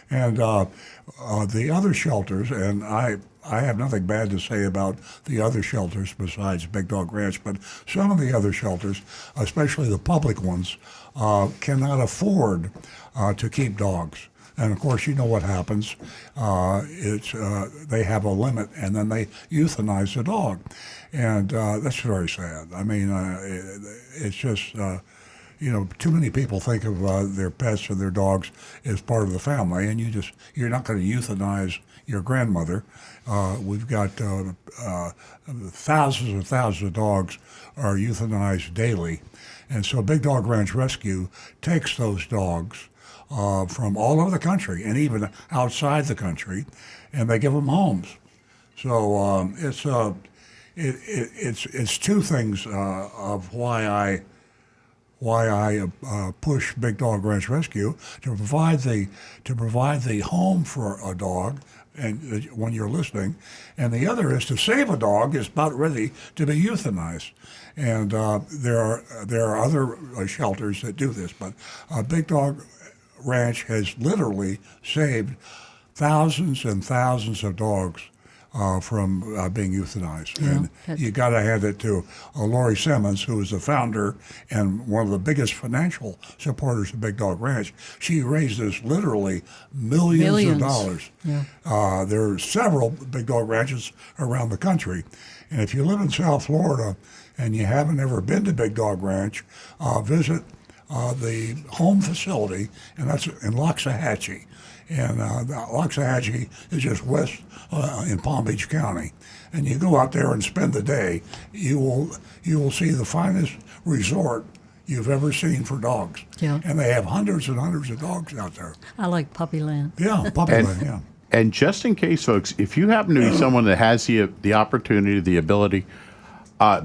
And the other shelters, and I have nothing bad to say about the other shelters besides Big Dog Ranch, but some of the other shelters, especially the public ones, cannot afford to keep dogs. And of course, you know what happens. They have a limit, and then they euthanize the dog, and that's very sad. I mean, it's just too many people think of their pets or their dogs as part of the family, and you're not going to euthanize your grandmother. We've got thousands and thousands of dogs are euthanized daily, and so Big Dog Ranch Rescue takes those dogs from all over the country and even outside the country, and they give them homes. So it's two things of why I push Big Dog Ranch Rescue to provide the home for a dog, and when you're listening, and the other is to save a dog is about ready to be euthanized, and there are other shelters that do this, but Big Dog Ranch has literally saved thousands and thousands of dogs from being euthanized. Yeah, and you got to hand it to Lori Simmons, who is the founder and one of the biggest financial supporters of Big Dog Ranch. She raises literally millions of dollars. Yeah. There are several Big Dog Ranches around the country. And if you live in South Florida and you haven't ever been to Big Dog Ranch, visit the home facility, and that's in Loxahatchee. And Loxahatchee is just west in Palm Beach County. And you go out there and spend the day, you will see the finest resort you've ever seen for dogs. Yeah. And they have hundreds and hundreds of dogs out there. I like Puppyland. Yeah, Puppyland, yeah. And just in case, folks, if you happen to be someone that has the opportunity, the ability,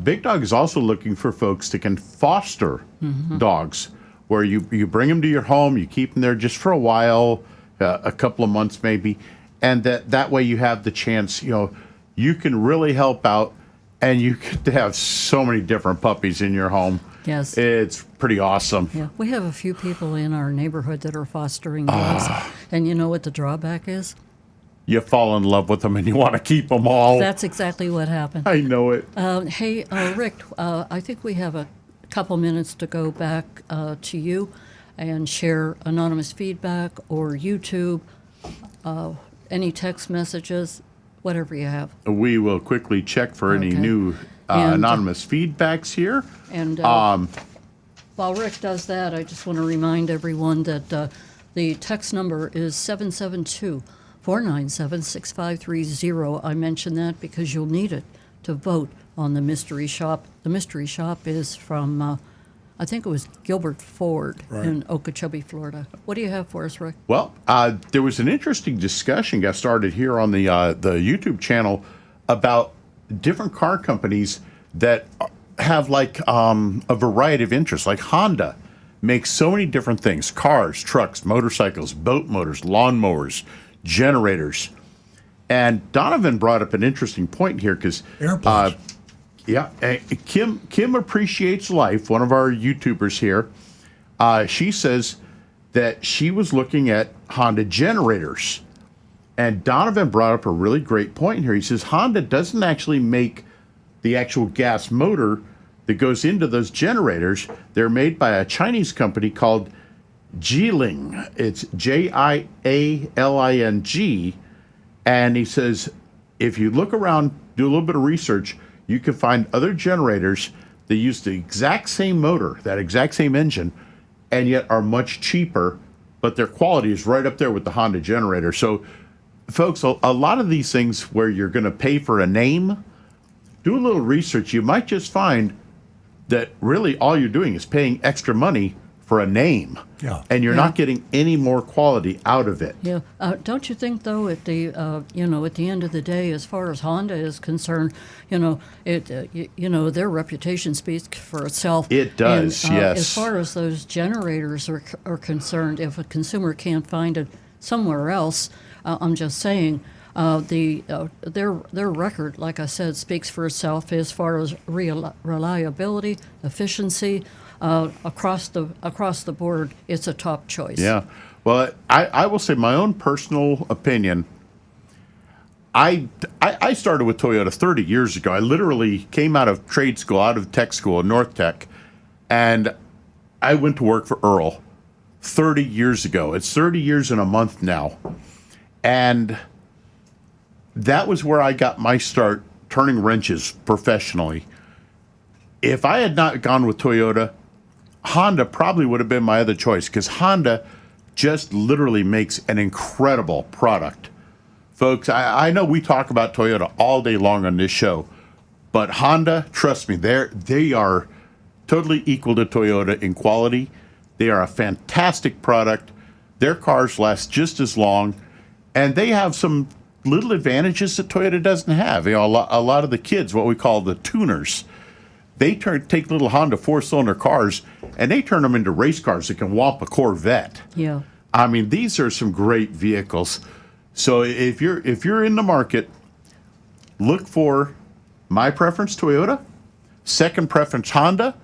Big Dog is also looking for folks that can foster dogs, where you bring them to your home, you keep them there just for a while, a couple of months maybe, and that way you have the chance, you can really help out, and you get to have so many different puppies in your home. Yes. It's pretty awesome. Yeah, we have a few people in our neighborhood that are fostering dogs, and you know what the drawback is? You fall in love with them and you want to keep them all. That's exactly what happened. I know it. Hey, Rick, I think we have a couple minutes to go back to you and share anonymous feedback or YouTube, any text messages, whatever you have. We will quickly check for any new anonymous feedbacks here. And while Rick does that, I just want to remind everyone that the text number is 772-497-6530. I mention that because you'll need it to vote on the mystery shop. The mystery shop is from, I think it was Gilbert Ford in Okeechobee, Florida. What do you have for us, Rick? Well, there was an interesting discussion got started here on the YouTube channel about different car companies that have like a variety of interests. Like Honda makes so many different things: cars, trucks, motorcycles, boat motors, lawnmowers, generators. And Donovan brought up an interesting point here because Kim Appreciates Life, one of our YouTubers here, she says that she was looking at Honda generators. And Donovan brought up a really great point here. He says Honda doesn't actually make the actual gas motor that goes into those generators. They're made by a Chinese company called Jialing. It's Jialing. And he says, if you look around, do a little bit of research, you can find other generators that use the exact same motor, that exact same engine, and yet are much cheaper, but their quality is right up there with the Honda generator. So, folks, a lot of these things where you're going to pay for a name, do a little research. You might just find that really all you're doing is paying extra money for a name. Yeah. And you're not getting any more quality out of it. Yeah. Don't you think, though, at the at the end of the day, as far as Honda is concerned, their reputation speaks for itself. It does, and, yes. As far as those generators are concerned, if a consumer can't find it somewhere else, I'm just saying, their record, like I said, speaks for itself as far as reliability, efficiency. Across the board, it's a top choice. Yeah. Well, I will say my own personal opinion. I started with Toyota 30 years ago. I literally came out of trade school, out of tech school, North Tech, and I went to work for Earl 30 years ago. It's 30 years in a month now. And that was where I got my start turning wrenches professionally. If I had not gone with Toyota, Honda probably would have been my other choice because Honda just literally makes an incredible product. Folks, I know we talk about Toyota all day long on this show, but Honda, trust me, they are totally equal to Toyota in quality. They are a fantastic product. Their cars last just as long, and they have some little advantages that Toyota doesn't have. You know, a lot of the kids, what we call the tuners, they take little Honda four-cylinder cars and they turn them into race cars that can whomp a Corvette. Yeah. I mean, these are some great vehicles. So if you're in the market, look for my preference Toyota, second preference Honda,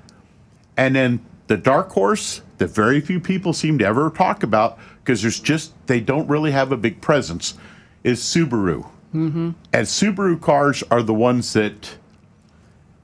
and then the dark horse that very few people seem to ever talk about because they don't really have a big presence is Subaru. Mm-hmm. And Subaru cars are the ones that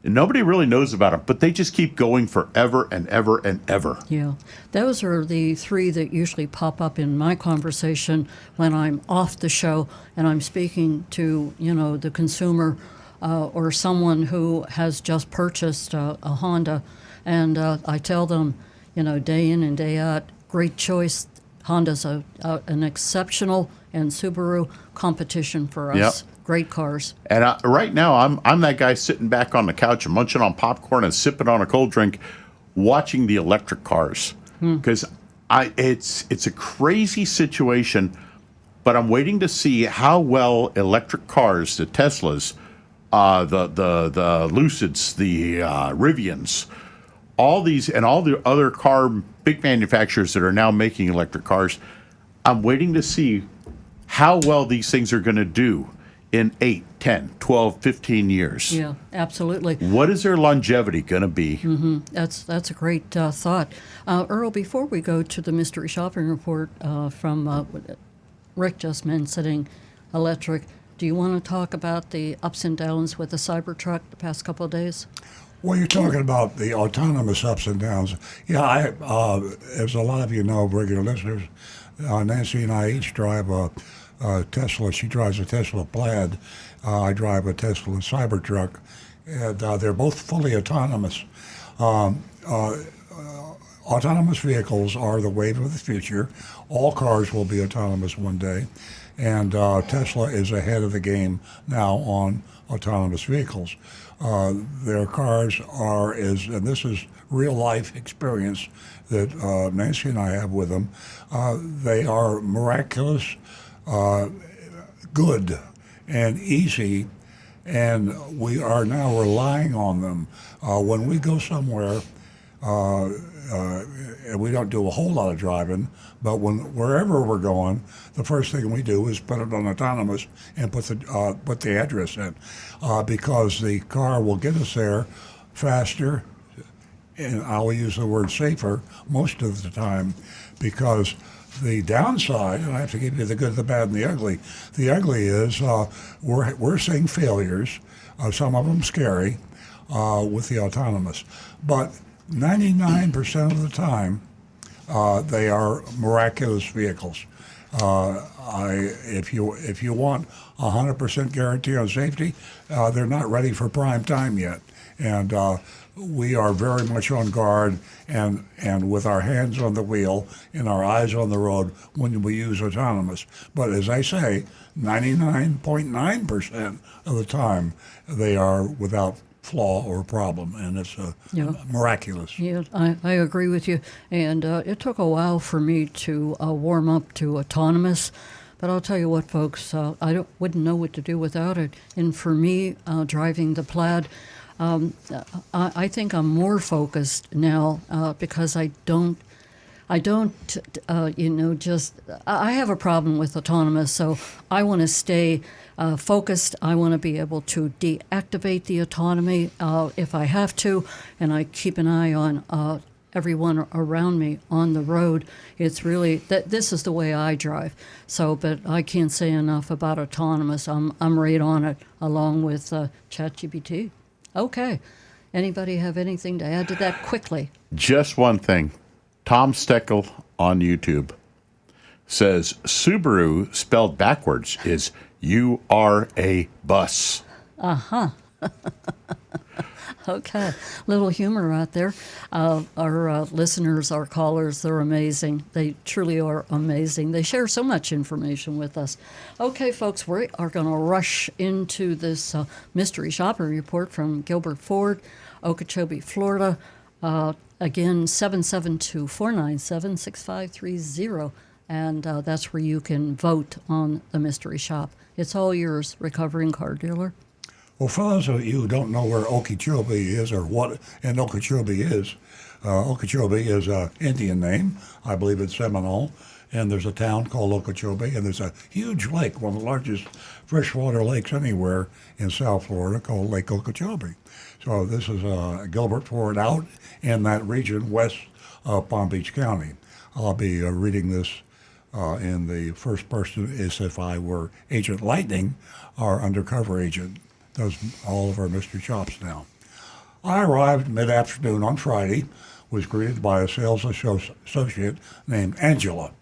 nobody really knows about them, but they just keep going forever and ever and ever. Yeah, those are the three that usually pop up in my conversation when I'm off the show and I'm speaking to, the consumer or someone who has just purchased a Honda, and I tell them, day in and day out, great choice. Honda's an exceptional and Subaru competition for us. Yep. Great cars. And right now, I'm that guy sitting back on the couch and munching on popcorn and sipping on a cold drink, watching the electric cars because it's a crazy situation. But I'm waiting to see how well electric cars, the Teslas, the Lucids, the Rivians, all these and all the other big manufacturers that are now making electric cars. I'm waiting to see how well these things are going to do in 8, 10, 12, 15 years. Yeah, absolutely. What is their longevity going to be? Mm-hmm. That's a great thought. Earl, before we go to the mystery shopping report from Rick just mentioning electric, do you want to talk about the ups and downs with the Cybertruck the past couple of days? Well, you're talking about the autonomous ups and downs. Yeah, as a lot of you know, regular listeners, Nancy and I each drive a Tesla. She drives a Tesla Plaid. I drive a Tesla Cybertruck, and they're both fully autonomous. Autonomous vehicles are the wave of the future. All cars will be autonomous one day, and Tesla is ahead of the game now on autonomous vehicles. Their cars and this is real life experience that Nancy and I have with them. They are miraculous, good, and easy, and we are now relying on them. When we go somewhere, and we don't do a whole lot of driving, but wherever we're going, the first thing we do is put it on autonomous and put the address in, because the car will get us there faster, and I'll use the word safer most of the time, because the downside, and I have to give you the good, the bad, and the ugly. The ugly is we're seeing failures, some of them scary, with the autonomous, but 99% of the time, they are miraculous vehicles. If you want 100% guarantee on safety, they're not ready for prime time yet, and we are very much on guard and with our hands on the wheel and our eyes on the road when we use autonomous. But as I say, 99.9% of the time, they are without flaw or problem, and it's miraculous. Yeah, I agree with you. And it took a while for me to warm up to autonomous, but I'll tell you what, folks, I wouldn't know what to do without it. And for me, driving the Plaid, I think I'm more focused now because I have a problem with autonomous, so I want to stay focused. I want to be able to deactivate the autonomy if I have to, and I keep an eye on everyone around me on the road. It's really this is the way I drive. So, but I can't say enough about autonomous. I'm right on it, along with ChatGPT. Okay. Anybody have anything to add to that quickly? Just one thing. Tom Steckel on YouTube says Subaru spelled backwards is you are a bus. Uh-huh. Okay, little humor out there. Our listeners, our callers, they're amazing. They truly are amazing. They share so much information with us. Okay, folks, we are going to rush into this mystery shopping report from Gilbert Ford, Okeechobee, Florida. Again, 772-497-6530. And that's where you can vote on the mystery shop. It's all yours, recovering car dealer. Well, for those of you who don't know where Okeechobee is or what an Okeechobee is an Indian name. I believe it's Seminole. And there's a town called Okeechobee, and there's a huge lake, one of the largest freshwater lakes anywhere in South Florida, called Lake Okeechobee. So this is Gilbert Ford out in that region west of Palm Beach County. I'll be reading this in the first person as if I were Agent Lightning, our undercover agent. Does all of our mystery shops now. I arrived mid-afternoon on Friday, was greeted by a sales associate named Angela.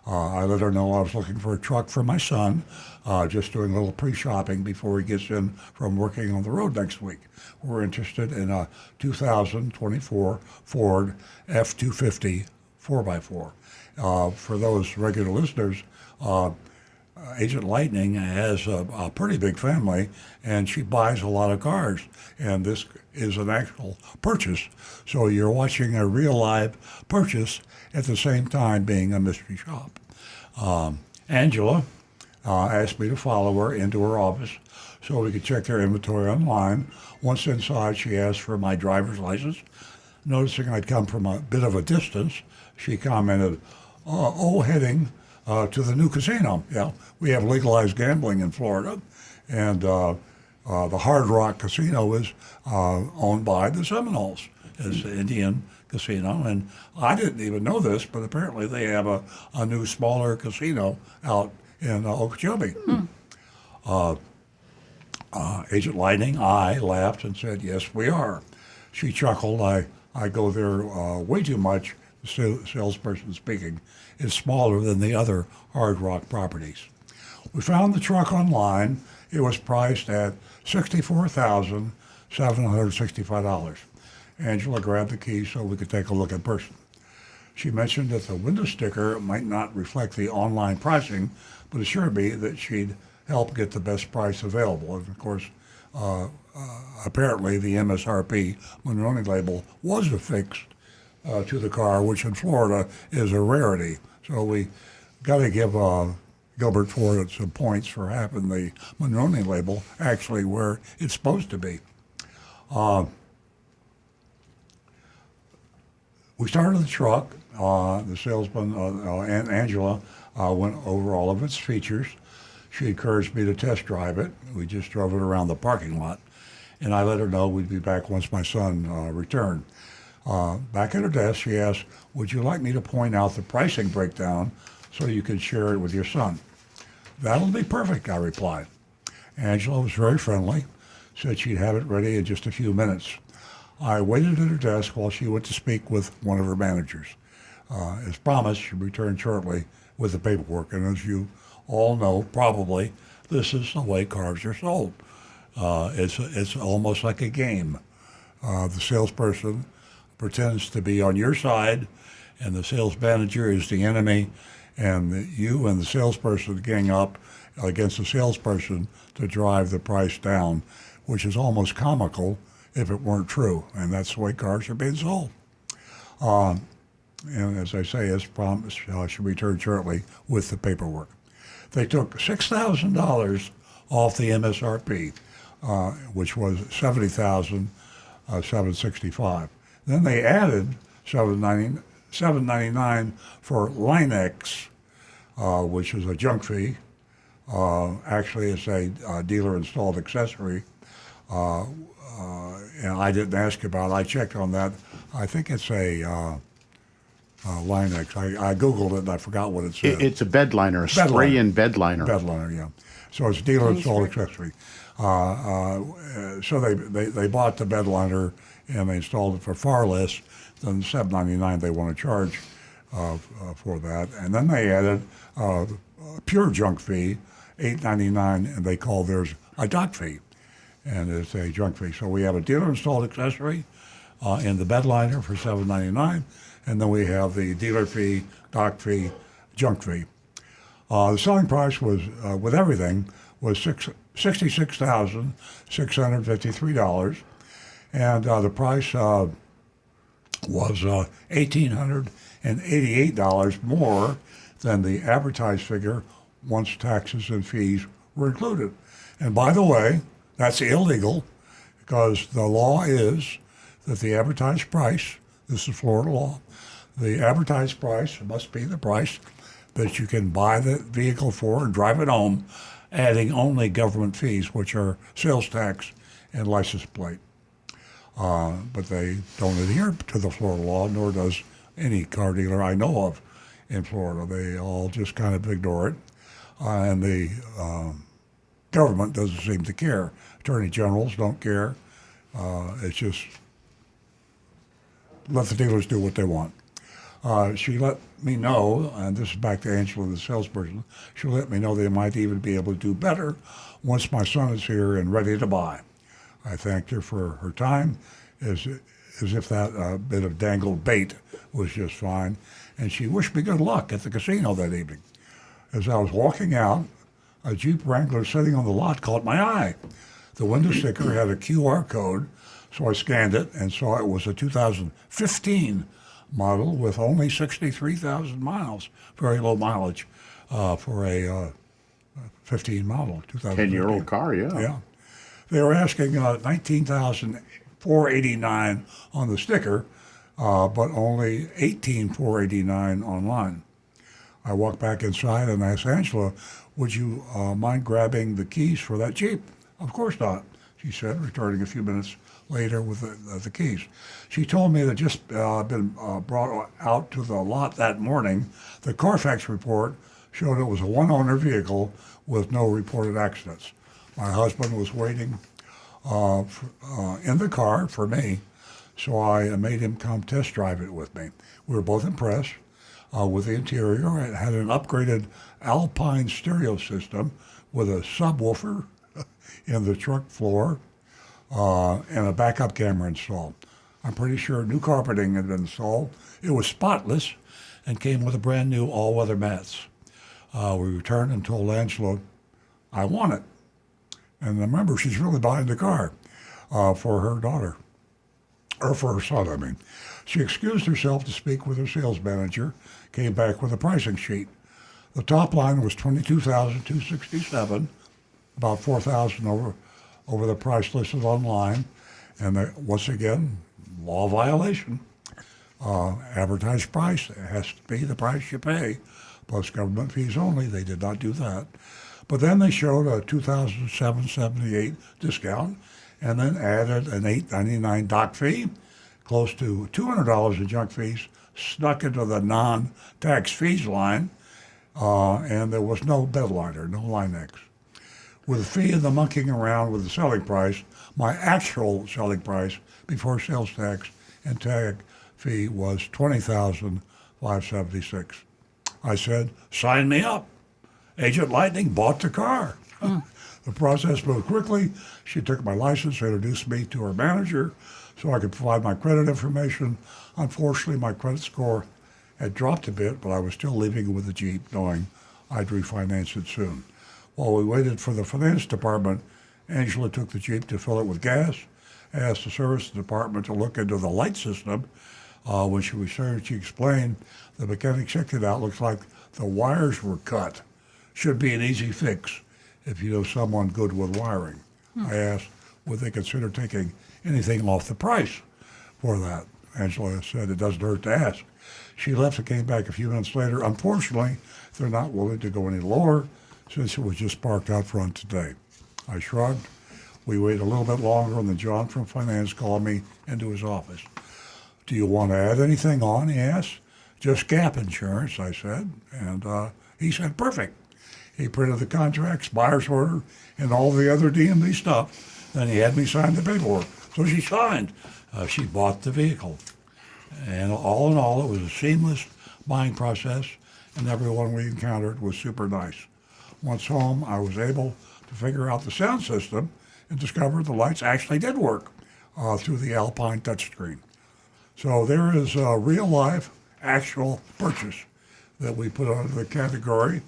I let her know I was looking for a truck for my son, just doing a little pre-shopping before he gets in from working on the road next week. We're interested in a 2024 Ford F-250 4x4. For those regular listeners, Agent Lightning has a pretty big family, and she buys a lot of cars, and this is an actual purchase. So you're watching a real live purchase at the same time being a mystery shop. Angela asked me to follow her into her office so we could check their inventory online. Once inside, she asked for my driver's license. Noticing I'd come from a bit of a distance, she commented, heading to the new casino. Yeah, we have legalized gambling in Florida, and the Hard Rock Casino is owned by the Seminoles. It's an Indian casino, and I didn't even know this, but apparently they have a new smaller casino out in Okeechobee. Agent Lightning, I laughed and said, yes, we are. She chuckled. I go there way too much, the salesperson speaking. Is smaller than the other Hard Rock properties. We found the truck online. It was priced at $64,765. Angela grabbed the key so we could take a look in person. She mentioned that the window sticker might not reflect the online pricing, but assured me that she'd help get the best price available. And of course, apparently the MSRP Monroney label was affixed to the car, which in Florida is a rarity. So we got to give Gilbert Ford some points for having the Monroney label actually where it's supposed to be. We started the truck. The salesman and Angela went over all of its features. She encouraged me to test drive it. We just drove it around the parking lot, and I let her know we'd be back once my son returned. Back at her desk, she asked, would you like me to point out the pricing breakdown so you can share it with your son? That'll be perfect, I replied. Angela was very friendly, said she'd have it ready in just a few minutes. I waited at her desk while she went to speak with one of her managers. As promised, she returned shortly with the paperwork, and as you all know, probably, this is the way cars are sold. It's almost like a game. The salesperson pretends to be on your side, and the sales manager is the enemy, and you and the salesperson gang up against the salesperson to drive the price down, which is almost comical if it weren't true, and that's the way cars are being sold. And as I say, as promised, she returned shortly with the paperwork. They took $6,000 off the MSRP, which was $70,765. Then they added $799 for Line-X, which is a junk fee. Actually, it's a dealer-installed accessory. And I didn't ask about it. I checked on that. I think it's a Line-X. I Googled it and I forgot what it said. It's a bed liner, a spray-in bed liner. Bed liner, yeah. So it's a dealer-installed accessory. So they bought the bed liner and they installed it for far less than the $799 they want to charge for that. And then they added a pure junk fee, $899, and they call theirs a dock fee. and it's a junk fee. So we have a dealer-installed accessory in the bed liner for $7.99, and then we have the dealer fee, dock fee, junk fee. The selling price was, with everything, was $66,653, and the price was $1,888 more than the advertised figure once taxes and fees were included. And by the way, that's illegal because the law is that the advertised price, this is Florida law, the advertised price must be the price that you can buy the vehicle for and drive it home, adding only government fees, which are sales tax and license plate. But they don't adhere to the Florida law, nor does any car dealer I know of in Florida. They all just kind of ignore it, and the government doesn't seem to care. Attorney generals don't care. It's just let the dealers do what they want. She let me know, and this is back to Angela, the salesperson, she let me know they might even be able to do better once my son is here and ready to buy. I thanked her for her time, as if that bit of dangled bait was just fine, and she wished me good luck at the casino that evening. As I was walking out, a Jeep Wrangler sitting on the lot caught my eye. The window sticker had a QR code, so I scanned it and saw it was a 2015 model with only 63,000 miles, very low mileage for a 15 model, 2015. 10-year-old car, yeah. Yeah. They were asking $19,489 on the sticker, but only $18,489 online. I walked back inside and asked Angela, would you mind grabbing the keys for that Jeep? Of course not, she said, returning a few minutes later with the keys. She told me that just been brought out to the lot that morning. The Carfax report showed it was a one-owner vehicle with no reported accidents. My husband was waiting in the car for me, so I made him come test drive it with me. We were both impressed with the interior. It had an upgraded Alpine stereo system with a subwoofer in the truck floor and a backup camera installed. I'm pretty sure new carpeting had been installed. It was spotless and came with a brand new all-weather mats. We returned and told Angela, I want it. And remember, she's really buying the car for her daughter, or for her son, I mean. She excused herself to speak with her sales manager, came back with a pricing sheet. The top line was $22,267, about $4,000 over the price listed online. And once again, law violation. Advertised price has to be the price you pay, plus government fees only. They did not do that. But then they showed a $2,778 discount and then added an $899 dock fee, close to $200 in junk fees, snuck into the non-tax fees line, and there was no bed liner, no Linex. With the fee and the monkeying around with the selling price, my actual selling price before sales tax and tag fee was $20,576. I said, sign me up. Agent Lightning bought the car. The process moved quickly. She took my license, introduced me to her manager so I could provide my credit information. Unfortunately, my credit score had dropped a bit, but I was still leaving with the Jeep, knowing I'd refinance it soon. While we waited for the finance department, Angela took the Jeep to fill it with gas, asked the service department to look into the light system. When she returned, she explained the mechanic checked it out. Looks like the wires were cut. Should be an easy fix if you know someone good with wiring. I asked, would they consider taking anything off the price for that? Angela said it doesn't hurt to ask. She left and came back a few minutes later. Unfortunately, they're not willing to go any lower since it was just parked out front today. I shrugged. We waited a little bit longer, and then John from finance called me into his office. Do you want to add anything on, he asked. Just gap insurance, I said. And he said, perfect. He printed the contracts, buyer's order, and all the other DMV stuff. Then he had me sign the paperwork. So she signed. She bought the vehicle. And all in all, it was a seamless buying process, and everyone we encountered was super nice. Once home, I was able to figure out the sound system and discovered the lights actually did work through the Alpine touchscreen. So there is a real life, actual purchase that we put under the category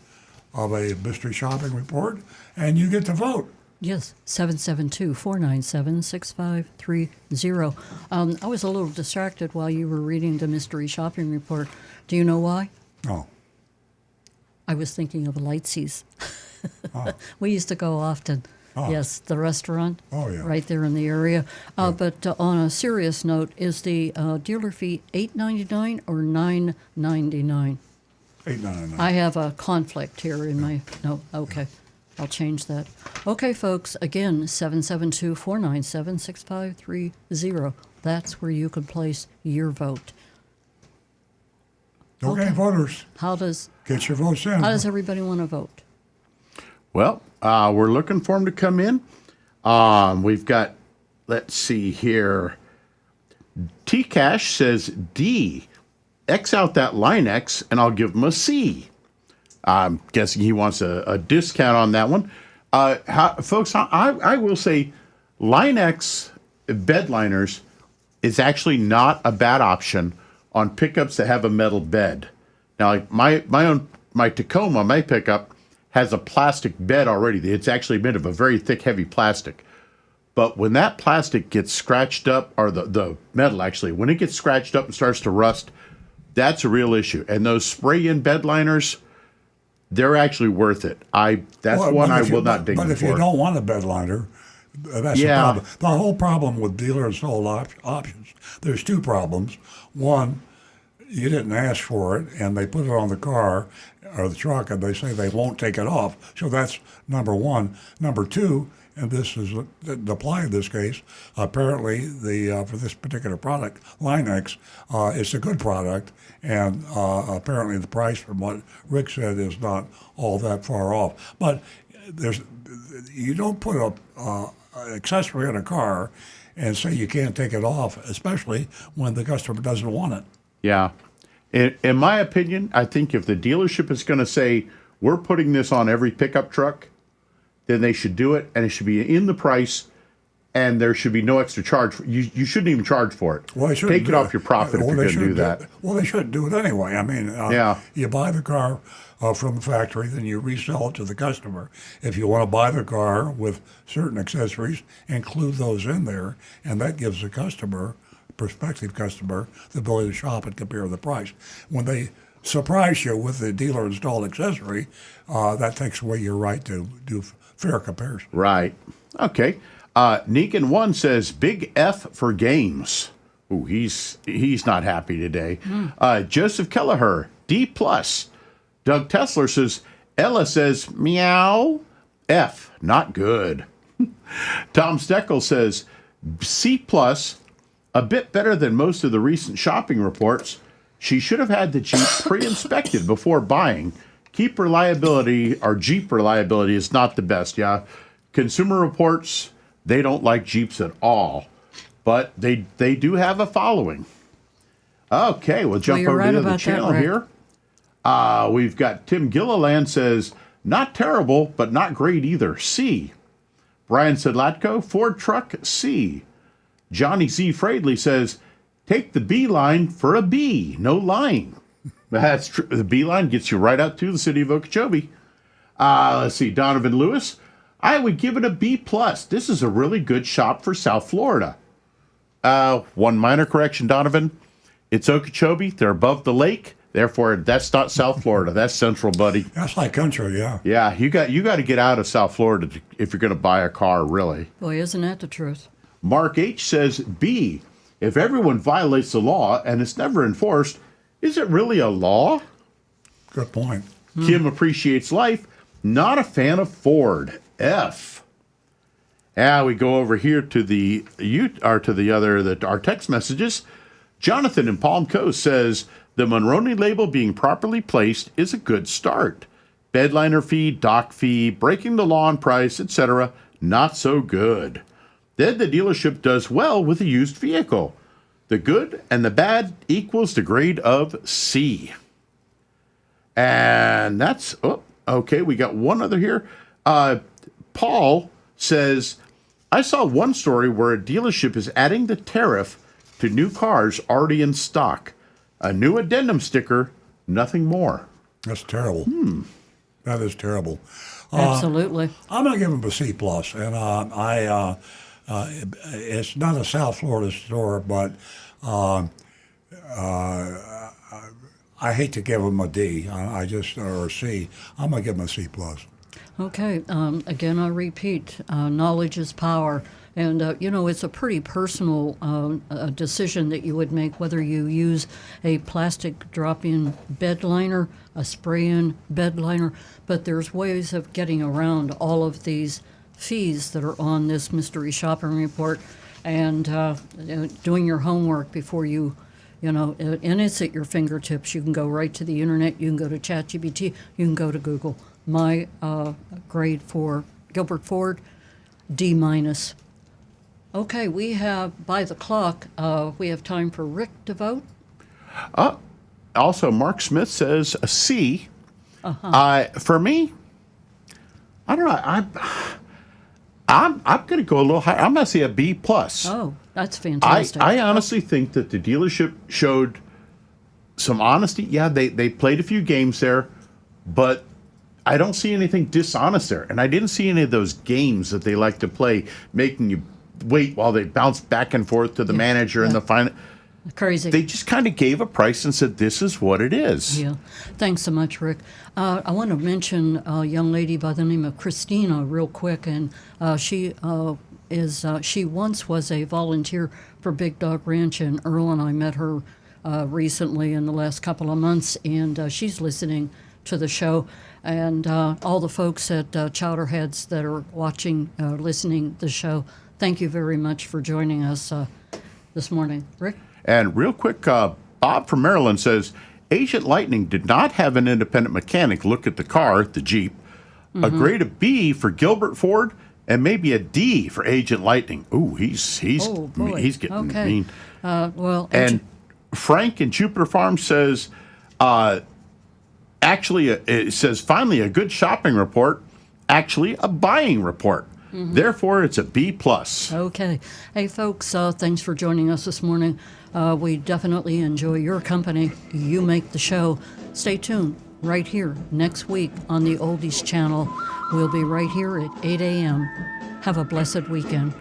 of a mystery shopping report, and you get to vote. Yes, 772-497-6530. I was a little distracted while you were reading the mystery shopping report. Do you know why? No. I was thinking of Lightseas. We used to go often. Oh. Yes, the restaurant. Oh, yeah. Right there in the area. But on a serious note, is the dealer fee $8.99 or $9.99? $8.99. I have a conflict here in my. No, okay. I'll change that. Okay, folks, again, 772-497-6530. That's where you can place your vote. Okay, voters, How does get your votes in. everybody want to vote? Well, we're looking for them to come in. We've got, let's see here. T-Cash says D. X out that line X, and I'll give him a C. I'm guessing he wants a discount on that one. Folks, I will say line X bed liners is actually not a bad option on pickups that have a metal bed. Now, like my Tacoma, my pickup, has a plastic bed already. It's actually made of a very thick, heavy plastic. But when that plastic gets scratched up, or the metal actually, when it gets scratched up and starts to rust, that's a real issue. And those spray-in bed liners, they're actually worth it. That's one I will not dig in for. But if you don't want a bed liner, that's the problem. The whole problem with dealer installed options, there's two problems. One, you didn't ask for it, and they put it on the car or the truck, and they say they won't take it off. So that's number one. Number two, and this is the apply in this case, apparently for this particular product, Line-X, it's a good product, and apparently the price, from what Rick said, is not all that far off. But you don't put a accessory in a car and say you can't take it off, especially when the customer doesn't want it. Yeah. In my opinion, I think if the dealership is going to say, we're putting this on every pickup truck, then they should do it, and it should be in the price, and there should be no extra charge. You shouldn't even charge for it. Well, take it off your profit if you're going to do that. Well, they shouldn't do it anyway. I mean, you buy the car from the factory, then you resell it to the customer. If you want to buy the car with certain accessories, include those in there, and that gives the customer, prospective customer, the ability to shop and compare the price. When they surprise you with the dealer installed accessory, that takes away your right to do fair comparison. Right. Okay. Negan1 says big F for games. Ooh, he's not happy today. Joseph Kelleher, D+. Doug Tesler says, Ella says, meow. F, not good. Tom Steckel says, C+, a bit better than most of the recent shopping reports. She should have had the Jeep pre-inspected before buying. Jeep reliability is not the best, yeah. Consumer Reports, they don't like Jeeps at all, but they do have a following. Okay, we'll jump over to the channel here. We've got Tim Gilliland says, not terrible, but not great either. C. Brian Sedlatko, Ford truck, C. Johnny Z. Fradley says, take the B line for a B, no lying. That's true. The B line gets you right out to the city of Okeechobee. Let's see, Donovan Lewis. I would give it a B+. This is a really good shop for South Florida. One minor correction, Donovan. It's Okeechobee. They're above the lake. Therefore, that's not South Florida. That's Central, buddy. That's like country, yeah. Yeah, you got to get out of South Florida if you're going to buy a car, really. Boy, isn't that the truth? Mark H. says, B. If everyone violates the law and it's never enforced, is it really a law? Good point. Kim appreciates life. Not a fan of Ford. F. We go over here to our text messages. Jonathan in Palm Coast says the Monroney label being properly placed is a good start. Bedliner fee, dock fee, breaking the law on price, etc. Not so good. Then the dealership does well with a used vehicle. The good and the bad equals the grade of C. And that's, okay, we got one other here. Paul says, I saw one story where a dealership is adding the tariff to new cars already in stock. A new addendum sticker, nothing more. That's terrible. That is terrible. Absolutely. I'm going to give them a C plus, and it's not a South Florida store, but I hate to give them a D. Or a C. I'm going to give them a C plus. Okay. Again, I repeat, knowledge is power. And, it's a pretty personal decision that you would make whether you use a plastic drop-in bed liner, a spray-in bed liner. But there's ways of getting around all of these fees that are on this mystery shopping report, and doing your homework before you, and it's at your fingertips. You can go right to the internet. You can go to ChatGPT. You can go to Google. My grade for Gilbert Ford, D minus. Okay, we have, by the clock, we have time for Rick to vote. Also, Mark Smith says a C. For me, I don't know. I'm going to go a little higher. I'm going to say a B plus. Oh, that's fantastic. I honestly think that the dealership showed some honesty. Yeah, they played a few games there, but I don't see anything dishonest there. And I didn't see any of those games that they like to play, making you wait while they bounce back and forth to the manager and the final. Crazy. They just kind of gave a price and said, this is what it is. Yeah. Thanks so much, Rick. I want to mention a young lady by the name of Christina real quick. And she once was a volunteer for Big Dog Ranch, and Earl and I met her recently in the last couple of months, and she's listening to the show. And all the folks at Chowderheads that are watching, listening the show, thank you very much for joining us this morning. Rick? And real quick, Bob from Maryland says, Agent Lightning did not have an independent mechanic look at the car, the Jeep. A grade of B for Gilbert Ford, and maybe a D for Agent Lightning. Ooh, he's getting mean. And Frank in Jupiter Farm says, it says, finally a good shopping report, actually a buying report. Therefore, it's a B plus. Okay. Hey, folks, thanks for joining us this morning. We definitely enjoy your company. You make the show. Stay tuned right here next week on the Oldies Channel. We'll be right here at 8 a.m. Have a blessed weekend.